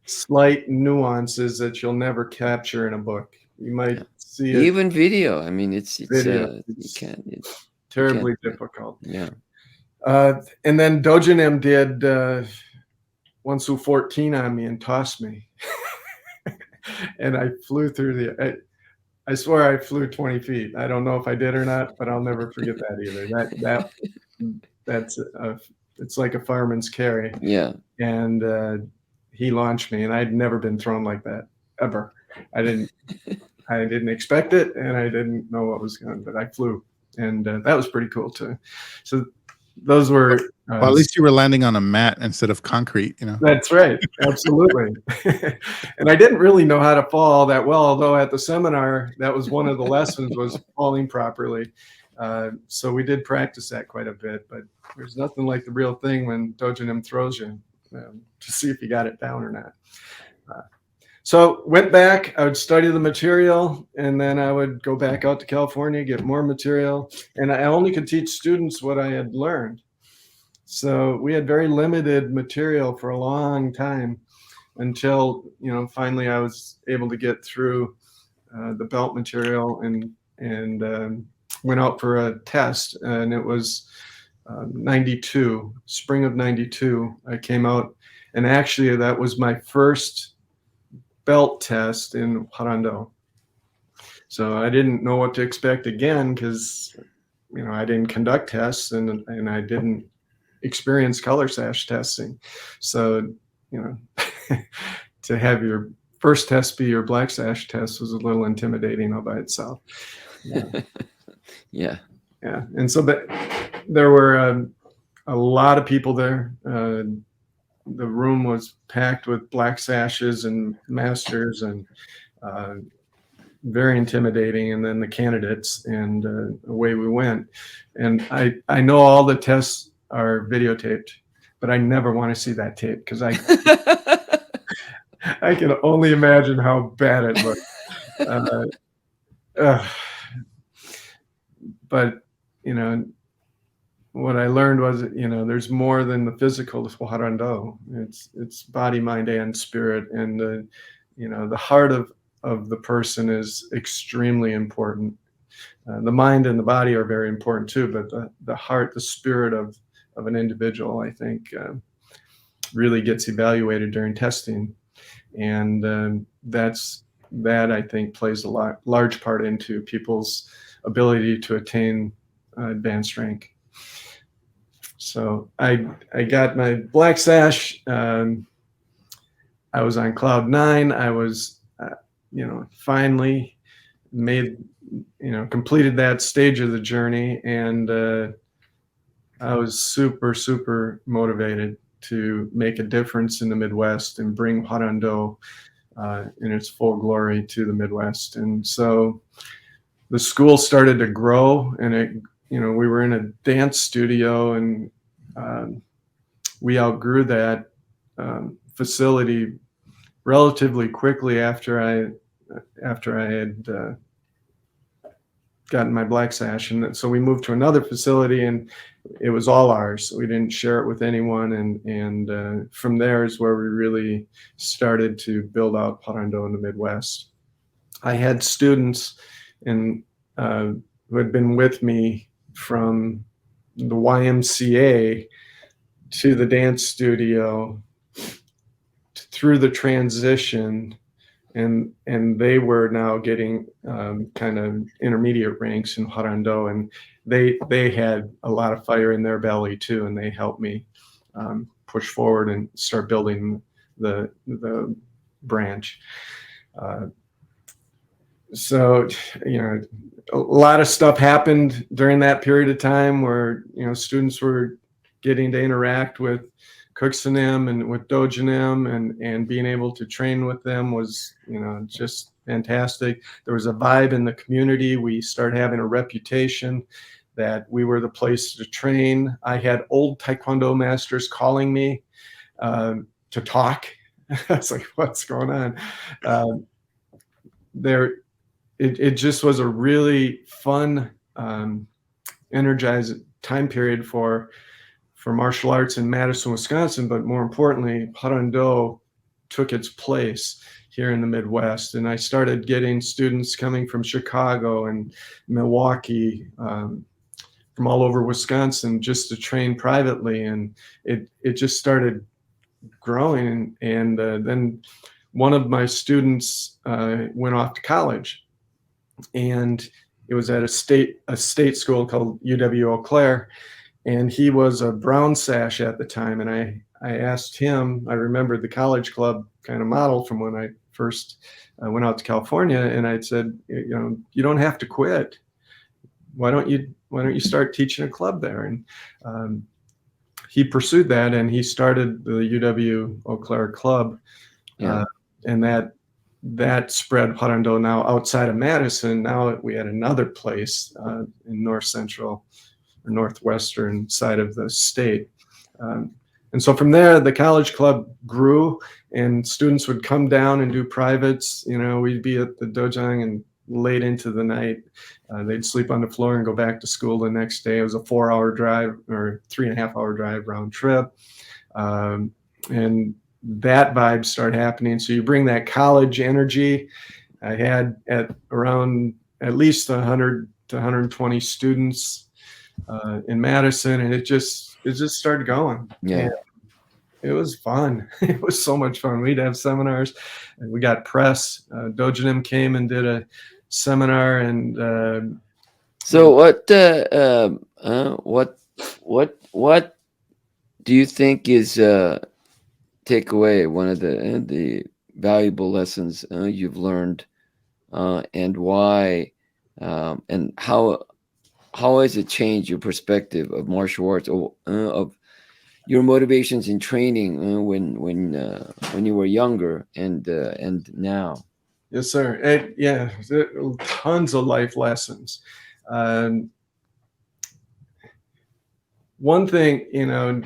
slight nuances that you'll never capture in a book. You might see it, even video. I mean, it's video. you can't. It's terribly difficult. Yeah. And then Taejoon Lee did Wansu 14 on me and tossed me, and I flew through the. I swear I flew 20 feet. I don't know if I did or not, but I'll never forget that either. That's it's like a fireman's carry. Yeah. And he launched me, and I'd never been thrown like that ever. I didn't expect it, and I didn't know what was going, but I flew, and that was pretty cool too. So those were. Well, at least you were landing on a mat instead of concrete, you know. That's right, absolutely. And I didn't really know how to fall that well, although at the seminar that was one of the lessons, was falling properly. So we did practice that quite a bit, but there's nothing like the real thing when Taejoon Lee throws you to see if you got it down or not. So went back, I would study the material, and then I would go back out to California, get more material, and I only could teach students what I had learned. So we had very limited material for a long time, until, finally I was able to get through the belt material, and went out for a test, and it was 92, spring of 92. I came out, and actually that was my first belt test in Hwa Rang Do. So I didn't know what to expect again, because I didn't conduct tests, and I didn't experience color sash testing. So to have your first test be your black sash test was a little intimidating all by itself. Yeah. Yeah. And so there were a lot of people there. The room was packed with black sashes and masters, and very intimidating. And then the candidates, and away we went. And I know all the tests are videotaped, but I never want to see that tape, because I can only imagine how bad it looked. But what I learned was, there's more than the physical to Hwa Rang Do. It's body, mind, and spirit, and the heart of the person is extremely important. The mind and the body are very important too, but the heart, the spirit of an individual, I think, really gets evaluated during testing, and that I think plays a large part into people's ability to attain advanced rank. So I got my black sash. I was on cloud 9. I was, finally completed that stage of the journey, and I was super, super motivated to make a difference in the Midwest and bring Hwa Rang Do in its full glory to the Midwest. And so the school started to grow, and we were in a dance studio, and we outgrew that facility relatively quickly after I had gotten my black sash. And so we moved to another facility, and it was all ours. We didn't share it with anyone, and from there is where we really started to build out Hwa Rang Do in the Midwest. I had students who had been with me from the YMCA to the dance studio through the transition, and they were now getting kind of intermediate ranks in Hwa Rang Do, and they had a lot of fire in their belly too, and they helped me push forward and start building the branch. So, you know, a lot of stuff happened during that period of time where, you know, students were getting to interact with Cooksonim and with Dojonim, and being able to train with them was, you know, just fantastic. There was a vibe in the community. We started having a reputation that we were the place to train. I had old Taekwondo masters calling me to talk. I was like, what's going on? It just was a really fun, energized time period for martial arts in Madison, Wisconsin. But more importantly, Hwa Rang Do took its place here in the Midwest. And I started getting students coming from Chicago and Milwaukee, from all over Wisconsin, just to train privately. And it just started growing. And then one of my students went off to college, and it was at a state school called UW Eau Claire, and he was a brown sash at the time. And I asked him, I remembered the college club kind of model from when I first went out to California, and I said, you know, you don't have to quit. Why don't you start teaching a club there? And he pursued that, and he started the UW Eau Claire club. Yeah. And that spread Hwa Rang Do now outside of Madison. Now we had another place in north central or northwestern side of the state. And so from there, the college club grew, and students would come down and do privates. You know, we'd be at the dojang and late into the night. They'd sleep on the floor and go back to school the next day. It was a 4-hour drive or 3.5-hour drive round trip. And that vibe started happening. So you bring that college energy. I had around at least 100 to 120 students in Madison, and it just started going. Yeah. And it was fun. It was so much fun. We'd have seminars, and we got press. Dojonim came and did a seminar, and so what do you think is take away one of the valuable lessons you've learned, and why, and how has it changed your perspective of martial arts, or of your motivations in training when you were younger and now? Yes, sir. Yeah, tons of life lessons. One thing, you know,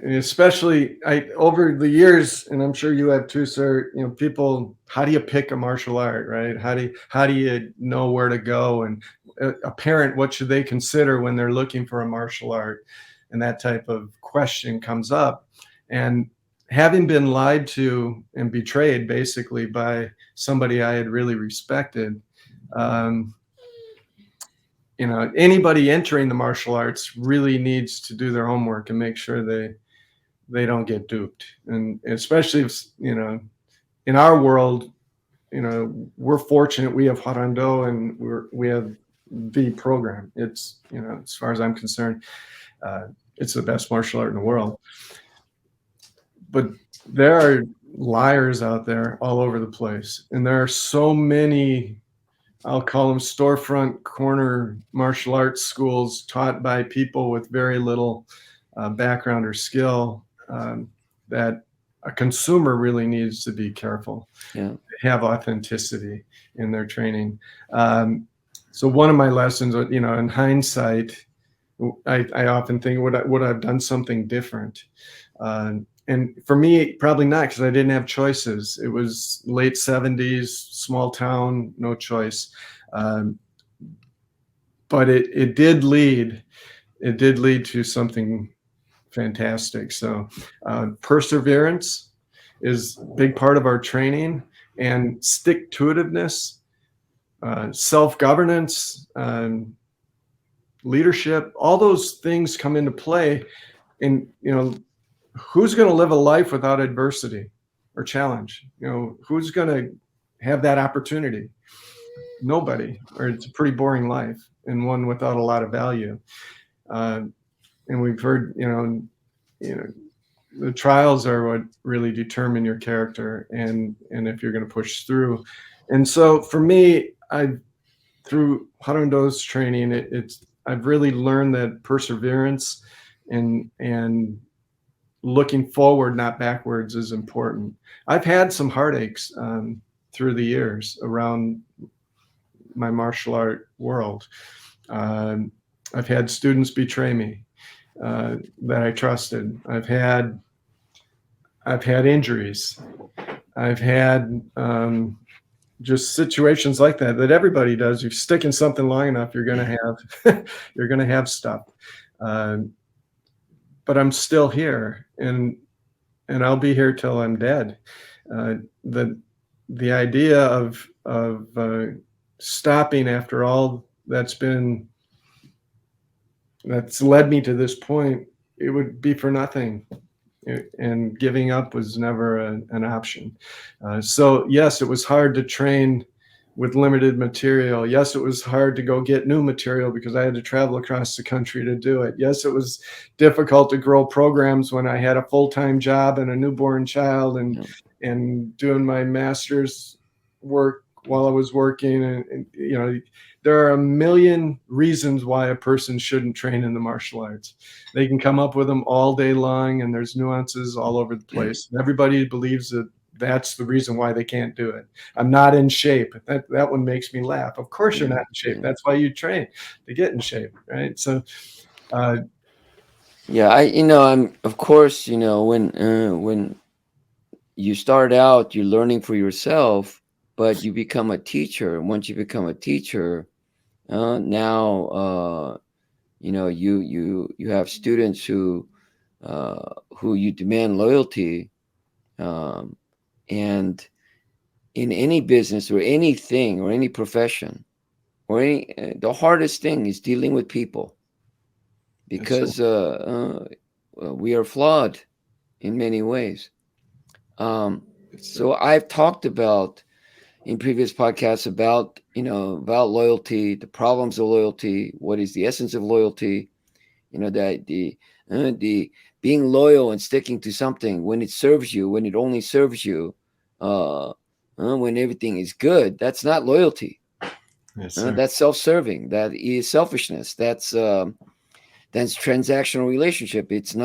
especially over the years, and I'm sure you have too, sir, you know, people, how do you pick a martial art, right? How do you know where to go? And a parent, what should they consider when they're looking for a martial art? And that type of question comes up. And having been lied to and betrayed basically by somebody I had really respected, you know, anybody entering the martial arts really needs to do their homework and make sure they don't get duped. And especially if, you know, in our world, you know, we're fortunate we have Hwa Rang Do, and we have the program. It's, you know, as far as I'm concerned, it's the best martial art in the world. But there are liars out there all over the place, and there are so many, I'll call them storefront corner martial arts schools taught by people with very little background or skill, that a consumer really needs to be careful. Yeah. Have authenticity in their training. So one of my lessons, you know, in hindsight, I often think, would I have done something different? And for me, probably not, because I didn't have choices. It was late 70s, small town, no choice. But it did lead to something fantastic. So perseverance is a big part of our training, and stick-to-itiveness, self-governance, leadership, all those things come into play. And, who's going to live a life without adversity or challenge? Who's going to have that opportunity? Nobody, or it's a pretty boring life and one without a lot of value. And we've heard, the trials are what really determine your character and if you're going to push through. And so for me, through Hwa Rang Do's training, I've really learned that perseverance and looking forward, not backwards, is important. I've had some heartaches through the years around my martial art world. I've had students betray me that I trusted. I've had injuries. I've had just situations like that everybody does. You stick in something long enough, you're gonna have stuff. But I'm still here, and I'll be here till I'm dead. The idea of stopping after all that's led me to this point, it would be for nothing. And giving up was never an option. So yes, it was hard to train with limited material. Yes, it was hard to go get new material because I had to travel across the country to do it. Yes, it was difficult to grow programs when I had a full-time job and a newborn child and doing my master's work while I was working. And there are a million reasons why a person shouldn't train in the martial arts. They can come up with them all day long, and there's nuances all over the place. Everybody believes that that's the reason why they can't do it. I'm not in shape. That one makes me laugh. Of course you're not in shape. That's why you train, to get in shape, right? So I'm of course, when you start out, you're learning for yourself, but you become a teacher. And once you become a teacher, now you have students who you demand loyalty, and in any business or anything or any profession or the hardest thing is dealing with people, because we are flawed in many ways. So I've talked about in previous podcasts about loyalty, the problems of loyalty, what is the essence of loyalty, that the being loyal and sticking to something when it serves you, when it only serves you, when everything is good, that's not loyalty. Yes, that's self-serving. That is selfishness. That's transactional relationship. It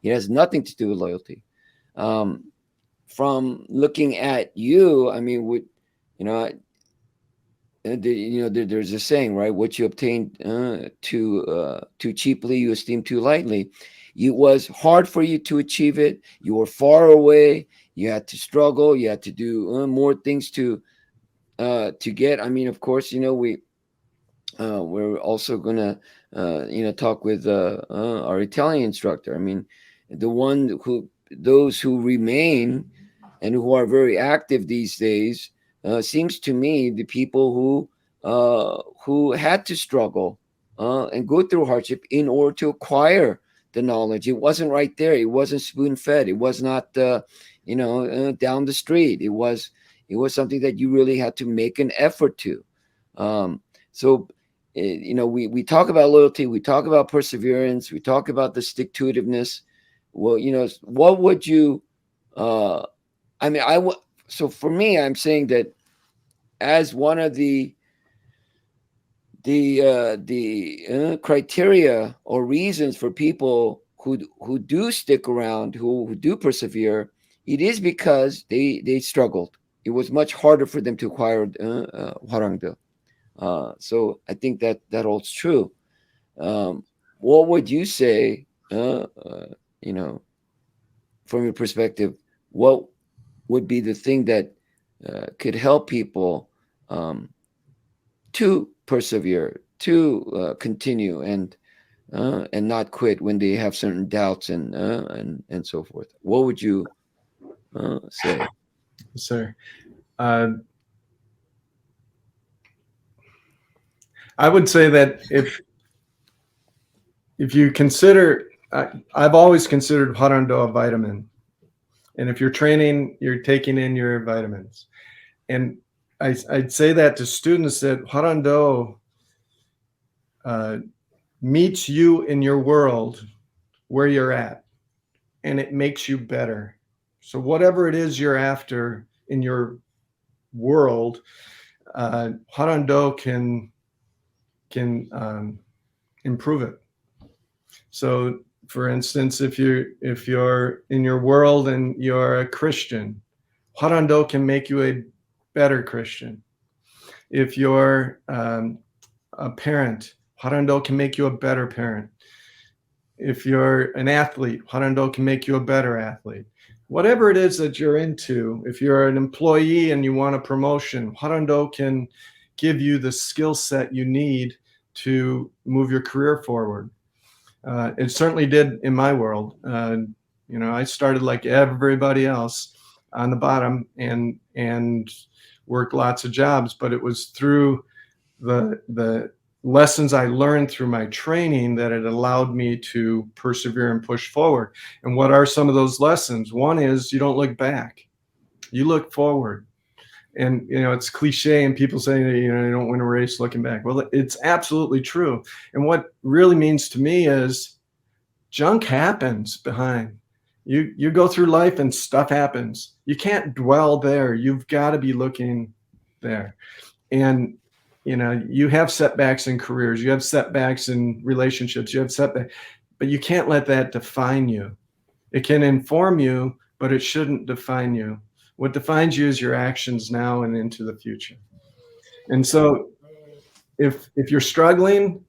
has nothing to do with loyalty. From looking at you, I mean, there's a saying, right? What you obtain too cheaply, you esteem too lightly. It was hard for you to achieve it. You were far away. You had to struggle. You had to do more things to get. I mean, of course, we're also gonna talk with our Italian instructor. I mean, those who remain and who are very active these days, seems to me the people who had to struggle and go through hardship in order to acquire the knowledge. It wasn't right there. It wasn't spoon fed. It was not down the street. It was something that you really had to make an effort to. So we talk about loyalty, we talk about perseverance, we talk about the stick-to-itiveness. Well, what would you so for me, I'm saying that as one of the criteria or reasons for people who do stick around, who do persevere, it is because they struggled. It was much harder for them to acquire Hwa Rang Do. So I think that holds true. What would you say, from your perspective, what would be the thing that could help people to persevere, to continue and not quit when they have certain doubts and so forth? What would you say? Sir, I would say that if you consider, I've always considered Hwa Rang Do a vitamin. And if you're training, you're taking in your vitamins. And I'd say that to students, that Hwa Rang Do meets you in your world where you're at, and it makes you better. So whatever it is you're after in your world, Hwa Rang Do can improve it. So, for instance, if you're in your world and you're a Christian, Hwa Rang Do can make you a better Christian. If you're a parent, Hwa Rang Do can make you a better parent. If you're an athlete, Hwa Rang Do can make you a better athlete. Whatever it is that you're into, if you're an employee and you want a promotion, Hwa Rang Do can give you the skill set you need to move your career forward. It certainly did in my world. I started like everybody else on the bottom and worked lots of jobs, but it was through the lessons I learned through my training that it allowed me to persevere and push forward. And what are some of those lessons? One is you don't look back, you look forward. And, it's cliche and people say, you don't win a race looking back. Well, it's absolutely true. And what really means to me is junk happens behind. You go through life and stuff happens. You can't dwell there. You've got to be looking there. And, you have setbacks in careers. You have setbacks in relationships. You have setbacks. But you can't let that define you. It can inform you, but it shouldn't define you. What defines you is your actions now and into the future. And so if you're struggling,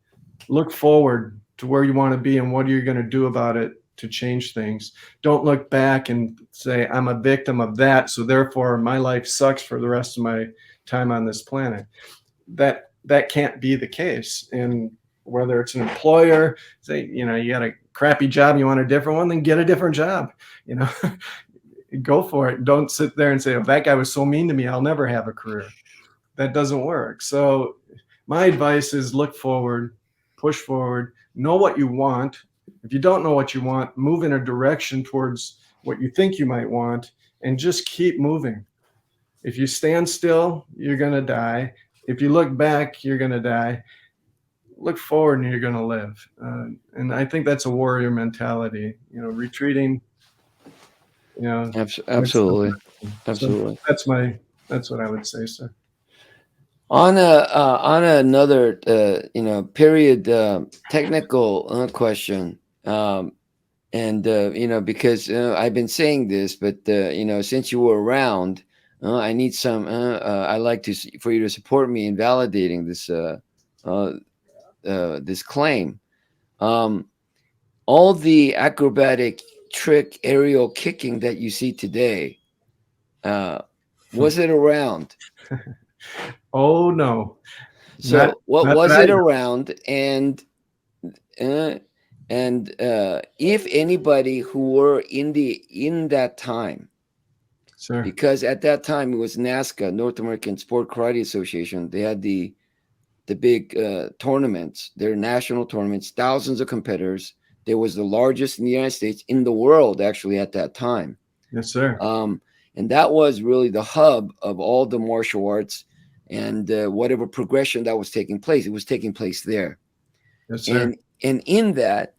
look forward to where you want to be and what are you going to do about it to change things. Don't look back and say, I'm a victim of that, so therefore my life sucks for the rest of my time on this planet. That can't be the case. And whether it's an employer, say, you got a crappy job, you want a different one, then get a different job. Go for it. Don't sit there and say, oh, that guy was so mean to me, I'll never have a career. That doesn't work. So my advice is look forward, push forward, know what you want. If you don't know what you want, move in a direction towards what you think you might want and just keep moving. If you stand still, you're going to die. If you look back, you're going to die. Look forward and you're going to live. And I think that's a warrior mentality, retreating. Absolutely. So that's what I would say, sir. On another period technical question, because I've been saying this, but since you were around, I need some. I like for you to support me in validating this claim. All the acrobatic trick aerial kicking that you see today, was it around? Oh no. So what was it around? And if anybody who were in that time, sure, because at that time it was NASCA, North American Sport Karate Association, they had the big tournaments, their national tournaments, thousands of competitors. There was the largest in the United States, in the world, actually, at that time. Yes, sir. And that was really the hub of all the martial arts and whatever progression that was taking place. It was taking place there. Yes, sir. And in that,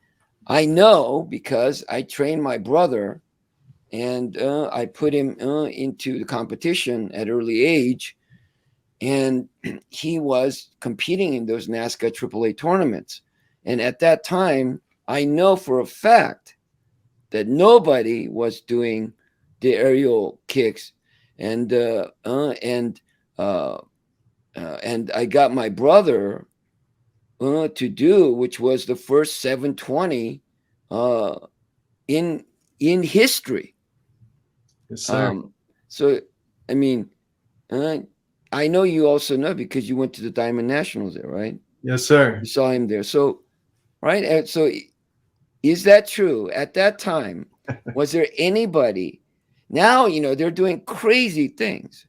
I know because I trained my brother and I put him into the competition at early age. And he was competing in those NASCA AAA tournaments. And at that time, I know for a fact that nobody was doing the aerial kicks, and I got my brother to do, which was the first 720 in history. Yes, sir. So I mean, I know you also know because you went to the Diamond Nationals there, right? Yes, sir. You saw him there. So, right. And so, is that true? At that time, was there anybody? Now, they're doing crazy things.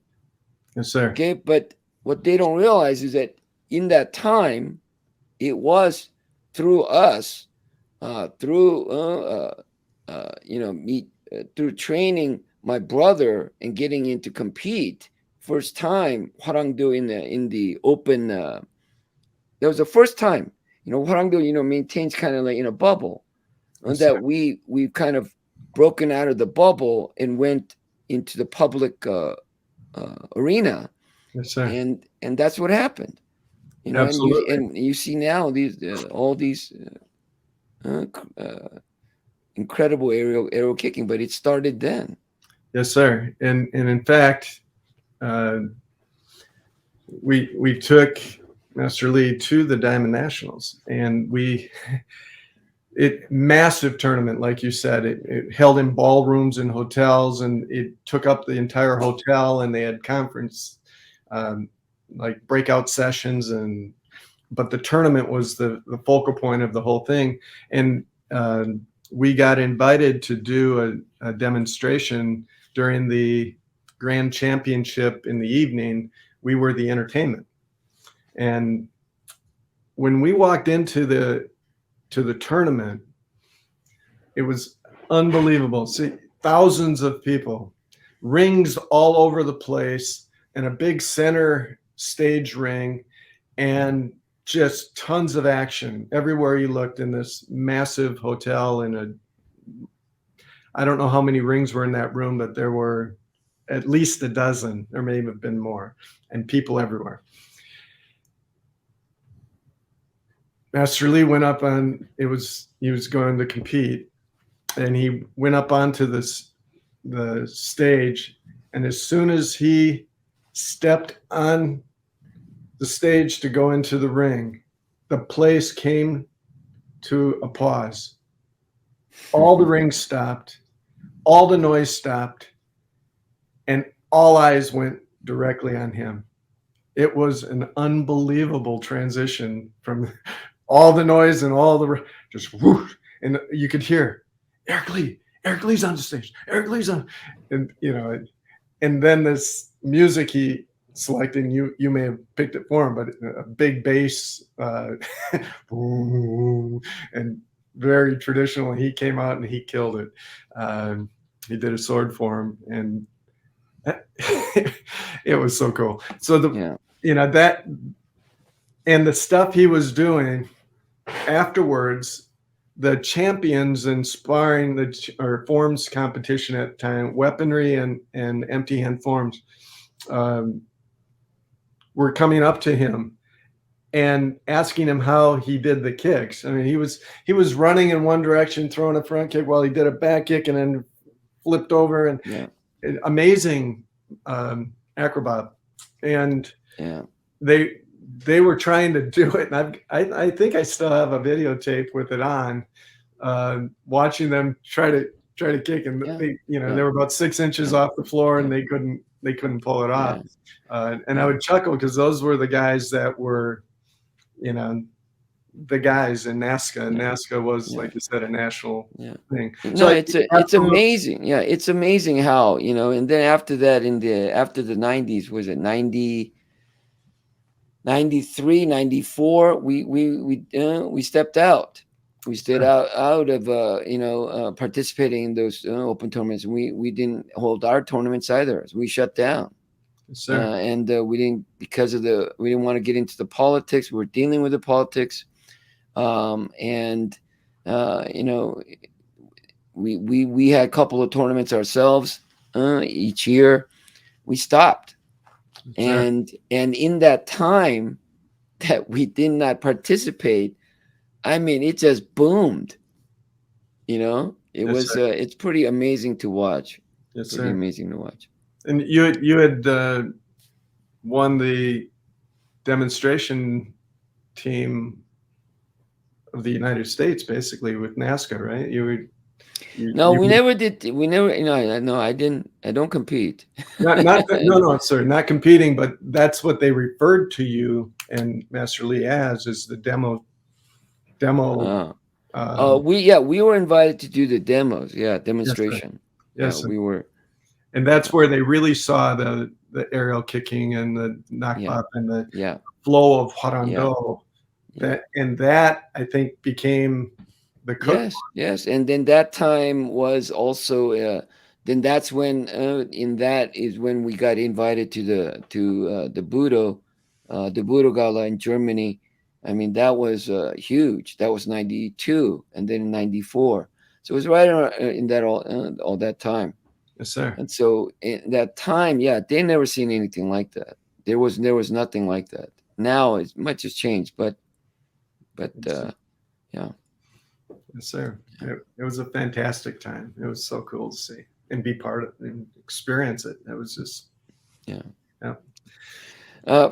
Yes, sir. Okay. But what they don't realize is that in that time, it was through us through me through training my brother and getting into compete. First time Hwa Rang Do in the open. That was the first time. Hwa Rang Do maintains kind of like in a bubble, and that we've kind of broken out of the bubble and went into the public arena. Yes, sir. And that's what happened. Absolutely. And you see now these all these incredible aerial kicking, but it started then. Yes, sir. And in fact, we took Master Lee to the Diamond Nationals, and massive tournament, like you said. It held in ballrooms and hotels, and it took up the entire hotel, and they had conference like breakout sessions, but the tournament was the focal point of the whole thing. And we got invited to do a demonstration during the Grand Championship in the evening. We were the entertainment. And when we walked into the tournament, it was unbelievable. See, thousands of people, rings all over the place, and a big center stage ring, and just tons of action everywhere you looked in this massive hotel. I don't know how many rings were in that room, but there were at least a dozen. There may have been more, and people everywhere. Master Lee went up on, he was going to compete, and he went up onto the stage, and as soon as he stepped on the stage to go into the ring, the place came to a pause. All the rings stopped, all the noise stopped, and all eyes went directly on him. It was an unbelievable transition from all the noise and all the just whoosh, and you could hear Eric Lee's on the stage, Eric Lee's on, and and then this music he selected, you may have picked it for him, but a big bass and very traditional. He came out and he killed it. He did a sword for him, and it was so cool. So that and the stuff he was doing afterwards, the champions in sparring, or forms competition at the time, weaponry and empty hand forms, were coming up to him and asking him how he did the kicks. I mean, he was running in one direction, throwing a front kick while he did a back kick, and then flipped over, and amazing acrobat. And they were trying to do it, and I think I still have a videotape with it on, watching them try to kick, and they were about 6 inches off the floor, and they couldn't pull it off. And I would chuckle because those were the guys that were, the guys in NASCA, and NASCA was, like you said, a national thing. So it's amazing. Yeah, it's amazing how, and then after that, after the 90s, was it 90? 93, 94, we stepped out. We stayed out of participating in those open tournaments. We didn't hold our tournaments either. We shut down. Yes, sir. And we didn't, because of we didn't want to get into the politics. We were dealing with the politics, and we had a couple of tournaments ourselves each year. We stopped. And in that time that we did not participate, I mean, it just boomed. It's pretty amazing to watch. Yes, pretty amazing to watch. And you had won the demonstration team of the United States, basically, with NASCA, right? We never did. We never. No, I didn't. I don't compete. No, sir, not competing. But that's what they referred to you and Master Lee as, is the demo. We were invited to do the demos. Yeah, demonstration. Yes, we were. And that's where they really saw the aerial kicking and the knockback and the flow of Hwa Rang Do. That I think became the cook. Yes, and then that time was also then that's when in that is when we got invited to the Budo Gala in Germany. I mean, that was huge. That was 92, and then in 94. So it was right around, in that all that time. Yes, sir. And so in that time, yeah, they never seen anything like that. There was nothing like that. Now as much has changed, but yeah. Yes, sir. It was a fantastic time. It was so cool to see and be part of and experience it. It was just, yeah.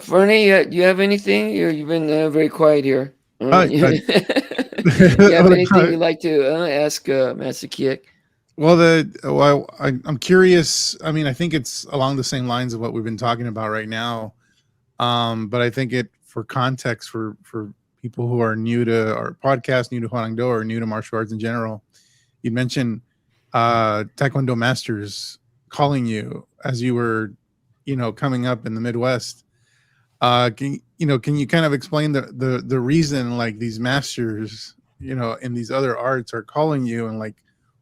Ferny, do you have anything? You've been very quiet here. You have Well, anything you'd like to ask Master Kijek? I'm curious. I mean, I think it's along the same lines of what we've been talking about right now. But I think for context for people who are new to our podcast, new to Hwa Rang Do, or new to martial arts in general, you mentioned Taekwondo masters calling you as you were, coming up in the Midwest. Can you kind of explain the reason like these masters, in these other arts are calling you, and like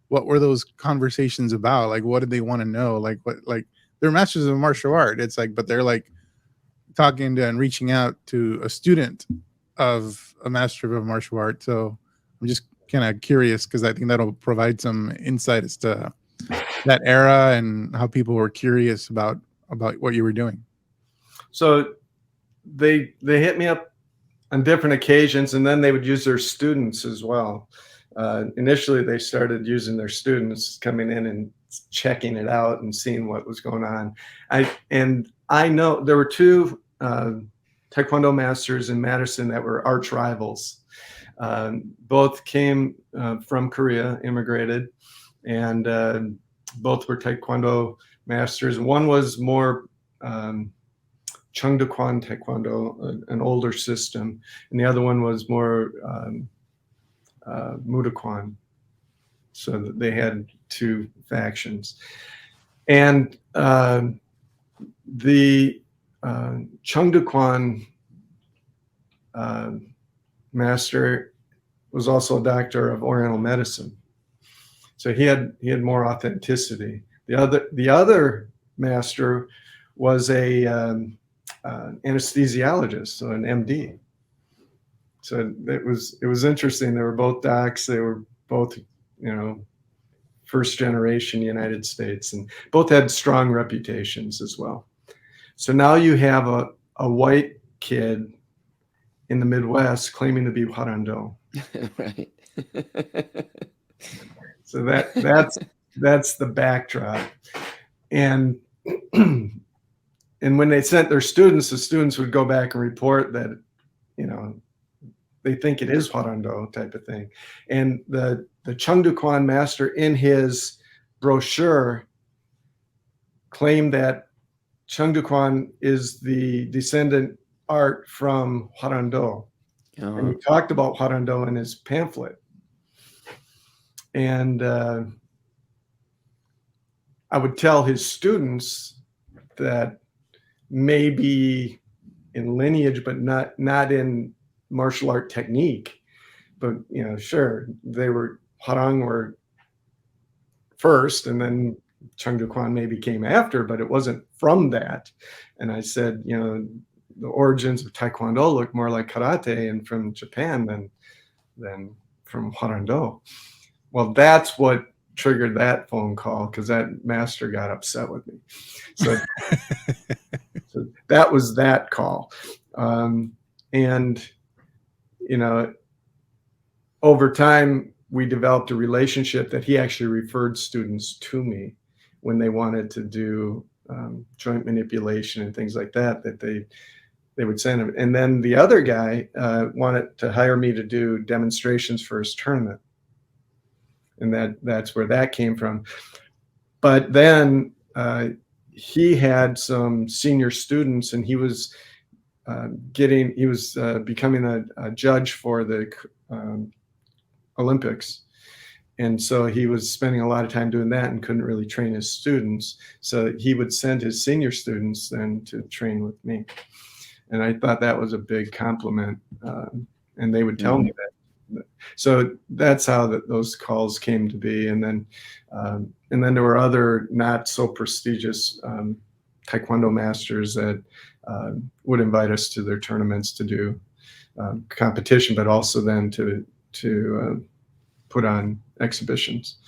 what were those conversations about? Like what did they want to know? Like they're masters of martial art. It's like, but they're like talking to and reaching out to a student of a master of martial art. So I'm just kind of curious because I think that'll provide some insight as to that era and how people were curious about what you were doing. So they hit me up on different occasions, and then they would use their students as well. Initially, they started using their students coming in and checking it out and seeing what was going on. I know there were two Taekwondo masters in Madison that were arch rivals. Both came from Korea, immigrated, and both were Taekwondo masters. One was more Chungdukwan Taekwondo, an older system, and the other one was more Mudokwan. So they had two factions. And the Chungdukwan master was also a doctor of Oriental medicine, so he had more authenticity. The other master was a anesthesiologist, so an MD. So it was interesting. They were both docs. They were both first generation United States, and both had strong reputations as well. So now you have a white kid in the Midwest claiming to be Hwa Rang Do. Right. So that's the backdrop. And when they sent their students, the students would go back and report that, they think it is Hwa Rang Do type of thing. And the Chungdukwan master in his brochure claimed that Chungdukwan is the descendant art from Hwa Rang Do. And he talked about Hwa Rang Do in his pamphlet. And I would tell his students that maybe in lineage, but not in martial art technique. But sure, they were Hwa Rang were first, and then Chungdukwan maybe came after, but it wasn't from that. And I said, the origins of Taekwondo look more like karate and from Japan than from Hwa Rang Do. Well, that's what triggered that phone call, because that master got upset with me. So, so that was that call. And, over time, we developed a relationship that he actually referred students to me when they wanted to do joint manipulation and things like that they would send him. And then the other guy wanted to hire me to do demonstrations for his tournament. And that's where that came from. But then he had some senior students, and he was becoming a judge for the Olympics. And so he was spending a lot of time doing that and couldn't really train his students. So he would send his senior students then to train with me. And I thought that was a big compliment. And they would tell me that, so that's how those calls came to be. And then there were other not so prestigious Taekwondo masters that would invite us to their tournaments to do competition, but also then to put on exhibitions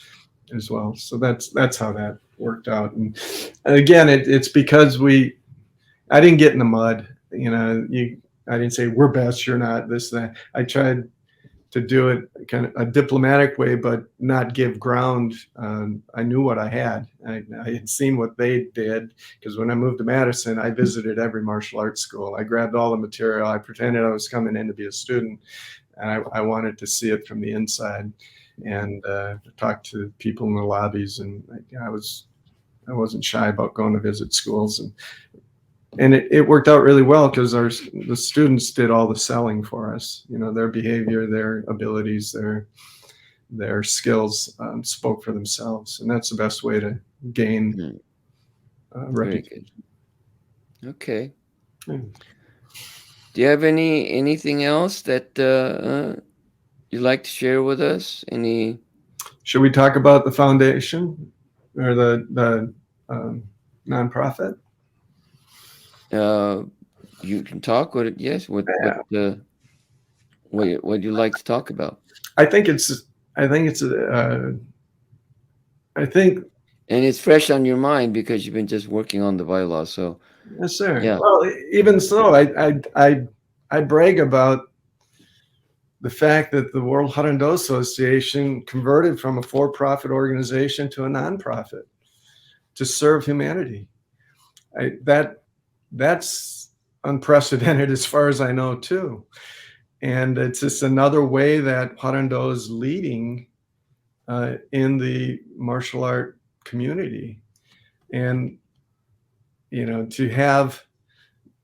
as well. So that's how that worked out. And again, it's because I didn't get in the mud. I didn't say we're best, you're not, this, that. I tried to do it kind of a diplomatic way, but not give ground. I knew what I had. I had seen what they did, because when I moved to Madison, I visited every martial arts school. I grabbed all the material. I pretended I was coming in to be a student, and I wanted to see it from the inside, and talk to people in the lobbies. And I wasn't shy about going to visit schools, and it worked out really well, because the students did all the selling for us. Their behavior, their abilities, their skills spoke for themselves, and that's the best way to gain reputation. Okay. Mm. Do you have anything else that you'd like to share with us? Should we talk about the foundation or the nonprofit? You can talk with it. Yes. What would you like to talk about? I think And it's fresh on your mind because you've been just working on the bylaws. So yes, sir. Yeah. Well, even so, I brag about the fact that the World Hwa Rang Do Association converted from a for-profit organization to a nonprofit to serve humanity. That's unprecedented as far as I know, too. And it's just another way that Hwa Rang Do is leading in the martial art community. And, to have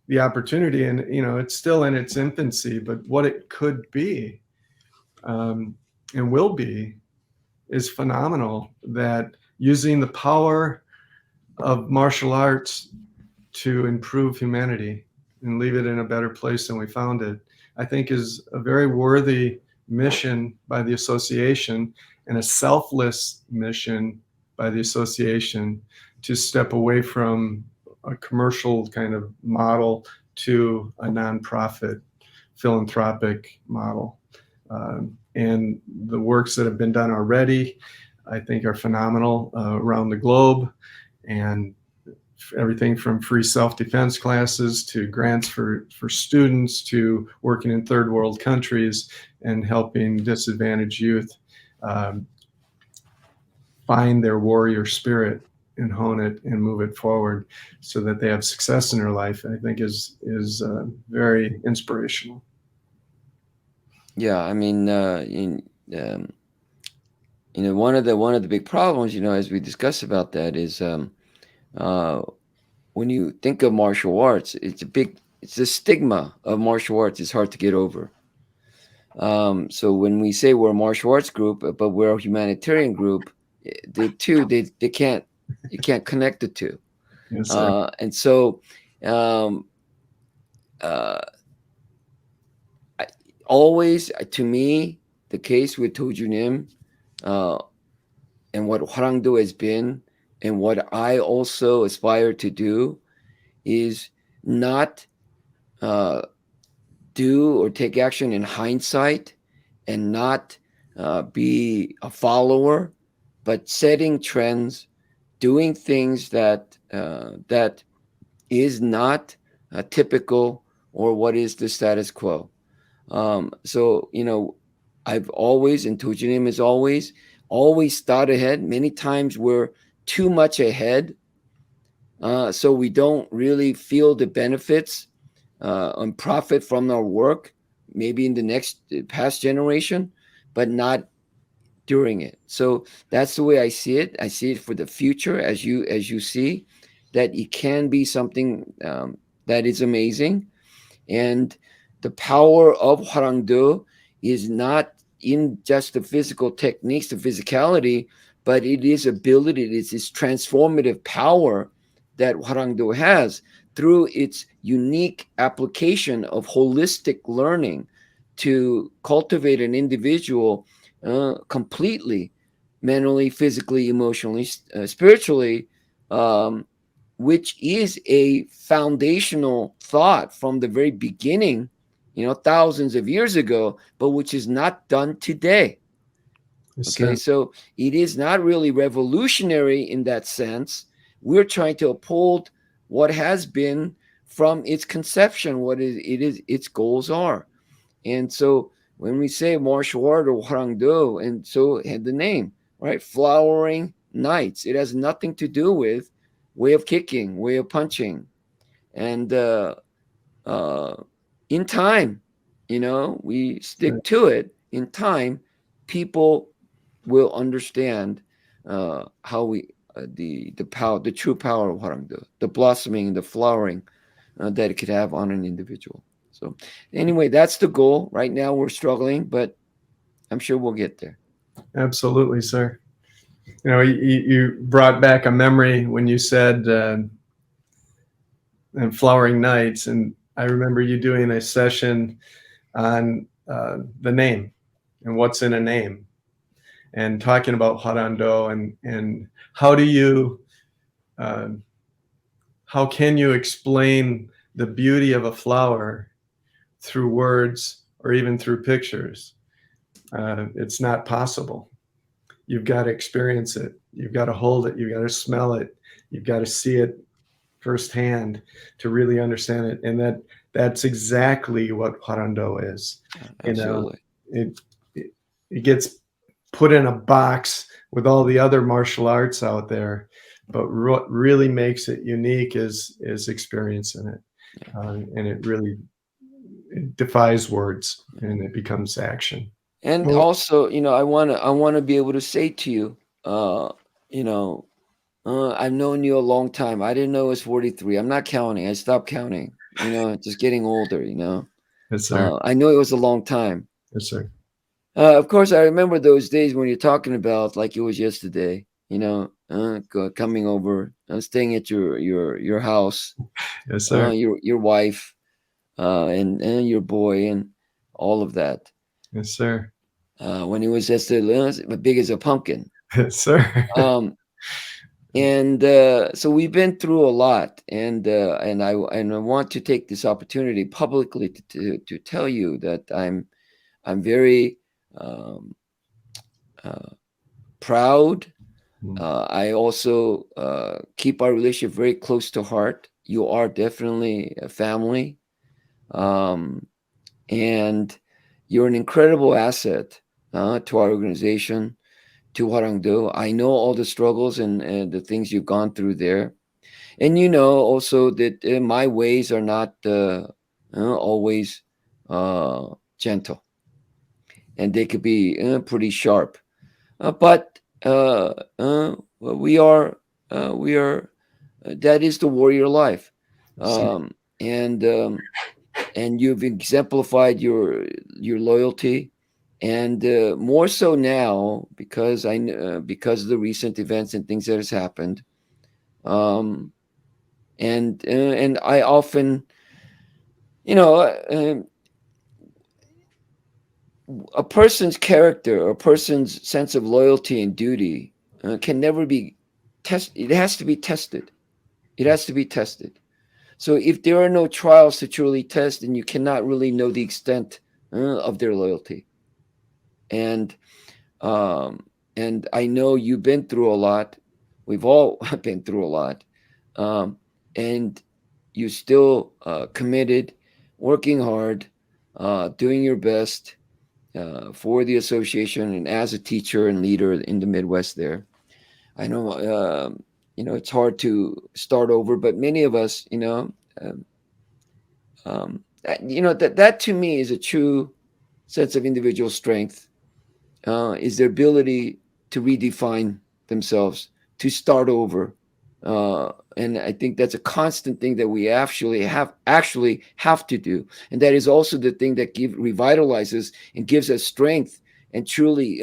the opportunity, and, it's still in its infancy, but what it could be and will be is phenomenal. That using the power of martial arts to improve humanity and leave it in a better place than we found it, I think is a very worthy mission by the association, and a selfless mission by the association to step away from a commercial kind of model to a nonprofit philanthropic model. And the works that have been done already, I think, are phenomenal around the globe. And everything from free self-defense classes to grants for students to working in third world countries and helping disadvantaged youth find their warrior spirit and hone it and move it forward so that they have success in their life, I think is very inspirational. Yeah, I mean, one of the big problems, as we discuss about that, is when you think of martial arts, it's the stigma of martial arts is hard to get over. So when we say we're a martial arts group, but we're a humanitarian group, you can't connect the two. Yes, sir. And so always, to me, the case with Taejoon and what Hwa Rang Do has been, and what I also aspire to do, is not do or take action in hindsight, and not be a follower, but setting trends, doing things that is not typical or what is the status quo. So I've always, and Taejoon has always thought ahead. Many times we're too much ahead, so we don't really feel the benefits and profit from our work, maybe in the past generation, but not during it. So that's the way I see it. I see it for the future, as you see, that it can be something that is amazing. And the power of Hwa Rang Do is not in just the physical techniques, the physicality, but it is ability. It is this transformative power that Hwa Rang Do has through its unique application of holistic learning to cultivate an individual completely, mentally, physically, emotionally, spiritually, which is a foundational thought from the very beginning, thousands of years ago, but which is not done today. Yes, Okay, sir. so it is not really revolutionary in that sense. We're trying to uphold what has been from its conception, what it is its goals are. And so when we say martial art or Hwa Rang Do, and so had the name, right? Flowering Knights. It has nothing to do with way of kicking, way of punching. And uh, in time, we stick to it. In time, people will understand how the power, the true power of Hwa Rang Do, the blossoming, the flowering that it could have on an individual. So anyway, that's the goal. Right now we're struggling, but I'm sure we'll get there. Absolutely, sir. You brought back a memory when you said and flowering nights, and I remember you doing a session on the name and what's in a name, and talking about Hwa Rang Do, and how do you how can you explain the beauty of a flower through words or even through pictures? It's not possible. You've got to experience it. You've got to hold it. You've got to smell it. You've got to see it firsthand to really understand it. And that's exactly what Hwa Rang Do is. Absolutely. It gets put in a box with all the other martial arts out there, but what really makes it unique is experiencing it. And it defies words, and it becomes action. And Well, also, I want to be able to say to you, I've known you a long time. I didn't know it was 43. I'm not counting. I stopped counting. Just getting older. Yes, sir. I know it was a long time. Yes, sir. Of course, I remember those days when you're talking about like it was yesterday. Coming over, staying at your house, Yes, sir. your wife, and your boy, and all of that. Yes, sir. When he was just as big as a pumpkin. Yes, sir. And so we've been through a lot, and I want to take this opportunity publicly to tell you that I'm very proud. I also keep our relationship very close to heart. You are definitely a family, and you're an incredible asset to our organization, to Hwa Rang Do. I know all the struggles and the things you've gone through there. And also that my ways are not always gentle, and they could be pretty sharp. But we are that is the warrior life, and you've exemplified your loyalty, and more so now because because of the recent events and things that has happened. And I often, a person's character, a person's sense of loyalty and duty can never be tested. It has to be tested. It has to be tested. So if there are no trials to truly test, then you cannot really know the extent of their loyalty. And I know you've been through a lot. We've all been through a lot. And you're still committed, working hard, doing your best for the association, and as a teacher and leader in the Midwest there. I know, it's hard to start over, but many of us, that to me is a true sense of individual strength, is their ability to redefine themselves, to start over. And I think that's a constant thing that we actually have to do, and that is also the thing that revitalizes and gives us strength and truly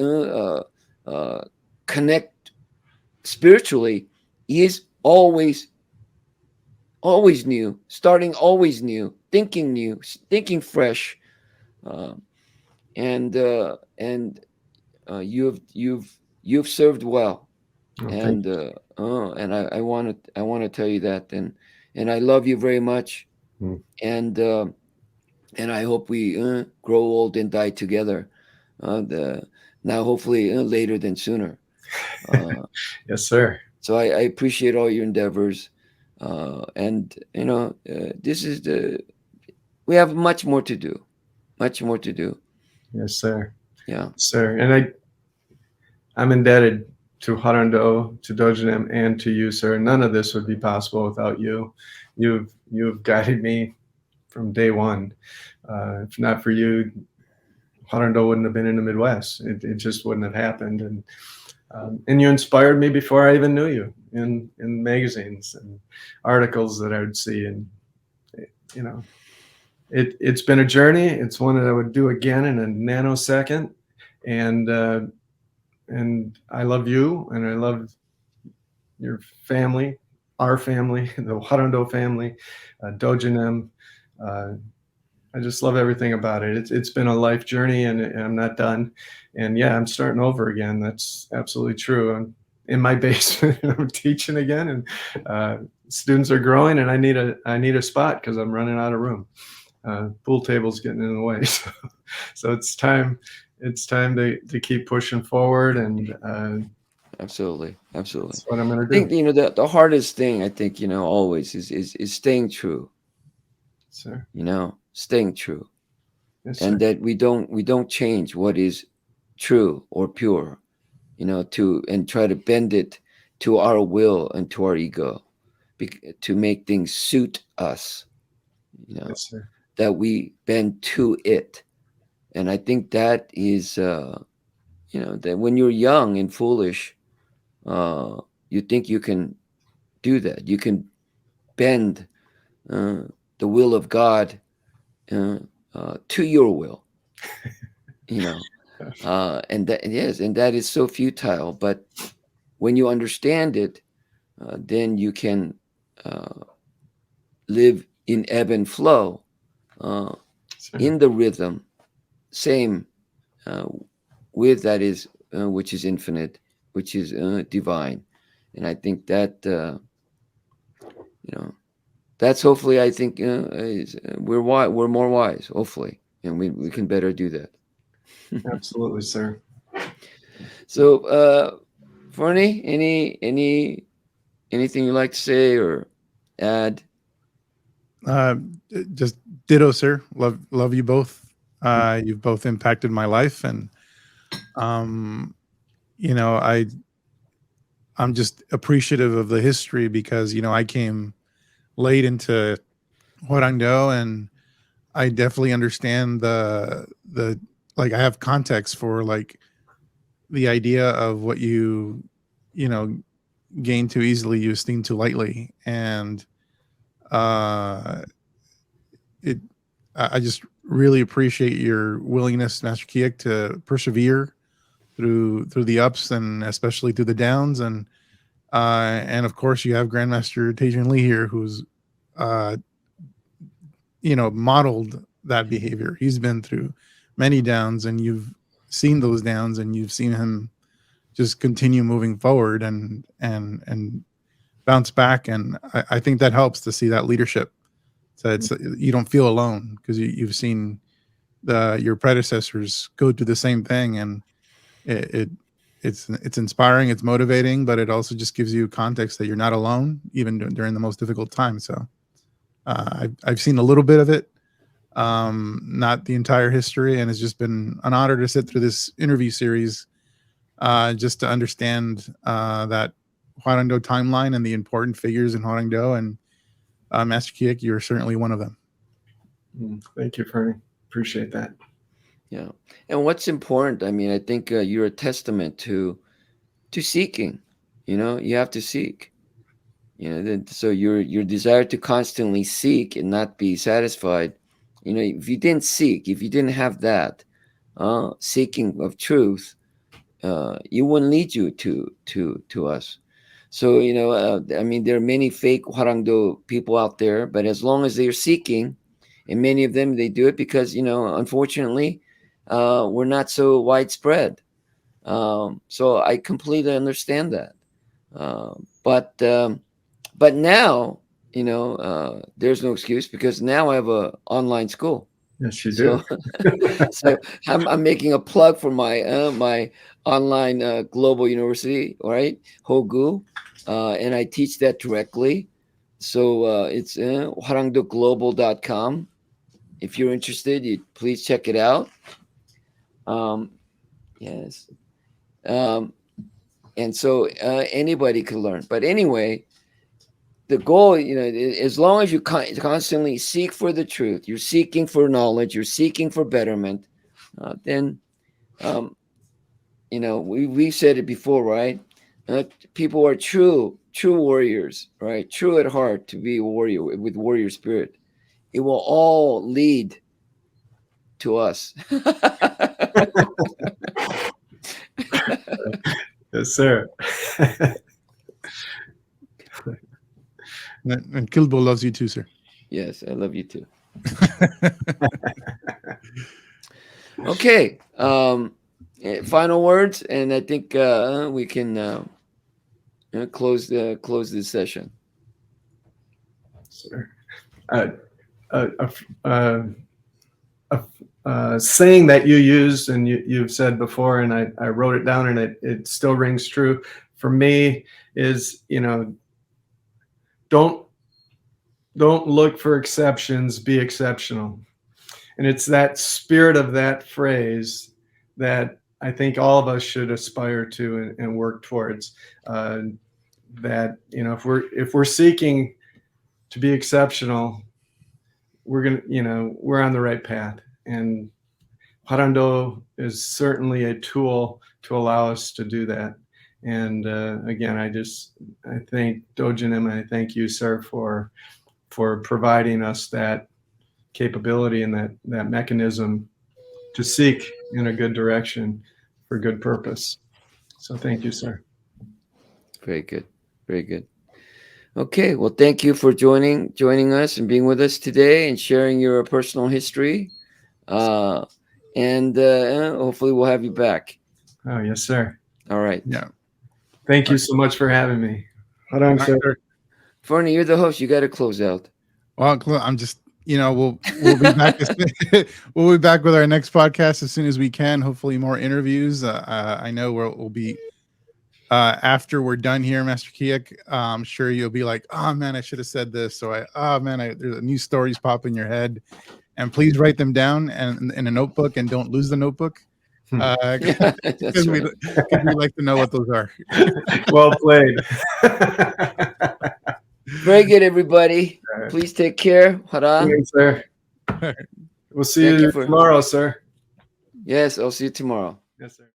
connect spiritually. Is always new, starting always new, thinking fresh, and you've served well, Oh, thank and I want to tell you that, and I love you very much, you. and I hope we grow old and die together. The Now, hopefully, later than sooner. Uh, Yes, sir. so I appreciate all your endeavors, and this is we have much more to do, much more to do. Yes, sir. Yeah, Sir. And I'm indebted to Hwa Rang Do, to Dojonem, and to you, sir. None of this would be possible without you. You've guided me from day one. If not for you, Hwa Rang Do wouldn't have been in the Midwest. It just wouldn't have happened. And you inspired me before I even knew you in magazines and articles that I would see. And you know, it's been a journey. It's one that I would do again in a nanosecond. And I love you, and I love your family, our family, the Hwa Rang Do family, Dojonem. I just love everything about it. It's been a life journey, and I'm not done. And yeah, I'm starting over again. That's absolutely true. I'm in my basement. I'm teaching again, and students are growing, and I need a spot because I'm running out of room. Pool table's getting in the way, so it's time. It's time to keep pushing forward, and absolutely. that's what I'm going to I think do. the hardest thing, I think, always is staying true. Sir. Staying true, Yes, and sir. that we don't change what is true or pure, and try to bend it to our will and to our ego, to make things suit us. Yes, sir. That we bend to it, and I think that is, that when you're young and foolish, you think you can do that. You can bend uh, the will of God uh, to your will, you know, and that is so futile. But when you understand it, then you can uh, live in ebb and flow, uh, Sir. in the rhythm, same uh, with that is which is infinite, which is divine, and I think that you know that's hopefully, I think, we're more wise, hopefully, and we can better do that. Absolutely, sir. So, Ferny, anything you'd like to say or add? Uh, just ditto, sir. Love you both. You've both impacted my life, and um, you know, I'm just appreciative of the history because I came late into Hwa Rang Do, and I definitely understand the like I have context for like the idea of what you know gain too easily, you esteem too lightly, and uh, it. I just really appreciate your willingness, Master Kijek, to persevere through the ups and especially through the downs, and of course you have Grandmaster Taejoon Lee here, who's uh, modeled that behavior. He's been through many downs, and you've seen those downs, and you've seen him just continue moving forward and bounce back. And I think that helps to see that leadership. So you don't feel alone because you've seen your predecessors go through the same thing, and it, it it's inspiring, it's motivating, but it also just gives you context that you're not alone even during the most difficult time. So I've seen a little bit of it, not the entire history, and it's just been an honor to sit through this interview series, just to understand that Hwa Rang Do timeline and the important figures in Hwa Rang Do. And Master Kijek, you're certainly one of them. Thank you, Ferny. Appreciate that. Yeah, and what's important, I mean, I think you're a testament to seeking. You have to seek. So your desire to constantly seek and not be satisfied. If you didn't seek, if you didn't have that seeking of truth, it wouldn't lead you to us. So I mean, there are many fake Hwa Rang Do people out there, but as long as they're seeking, and many of them, they do it because unfortunately were not so widespread. So I completely understand that. But now, there's no excuse because now I have an online school. Yes, you do. So I'm making a plug for my online global university, right? Hogu, and I teach that directly. So it's hwarangdoglobal.com. If you're interested, please check it out. Yes. And so anybody can learn. But anyway, the goal, as long as you constantly seek for the truth, you're seeking for knowledge, you're seeking for betterment, then, we've said it before, right? People are true warriors, right? True at heart to be a warrior with warrior spirit. It will all lead to us. Yes, sir. And Kilbo loves you too, sir. Yes, I love you too. Okay. Final words, and I think we can close this session. Sir. Saying that you used and you've said before, and I wrote it down, and it still rings true for me, is don't look for exceptions, be exceptional. And it's that spirit of that phrase that I think all of us should aspire to and work towards. That if we're seeking to be exceptional, we're on the right path. And Hwa Rang Do is certainly a tool to allow us to do that. And again, I thank Dojin and I thank you, sir, for providing us that capability and that mechanism to seek in a good direction for good purpose. So thank you, sir. Very good. Very good. Okay. Well, thank you for joining us and being with us today and sharing your personal history. And hopefully we'll have you back. Oh, yes, sir. All right. Yeah. Thank you so much for having me. Hwa Rang, sir. Ferny, you're the host. You got to close out. Well, I'm just, we'll be back. We'll be back with our next podcast as soon as we can. Hopefully, more interviews. I know we'll be after we're done here, Master Kijek. I'm sure you'll be like, "Oh man, I should have said this." So there's new stories pop in your head, and please write them down and in a notebook, and don't lose the notebook. Because we like to know what those are. Well played. Very good, everybody. Right. Please take care. Hwa Rang. Thanks, sir. We'll see you tomorrow, sir. Yes, I'll see you tomorrow. Yes, sir.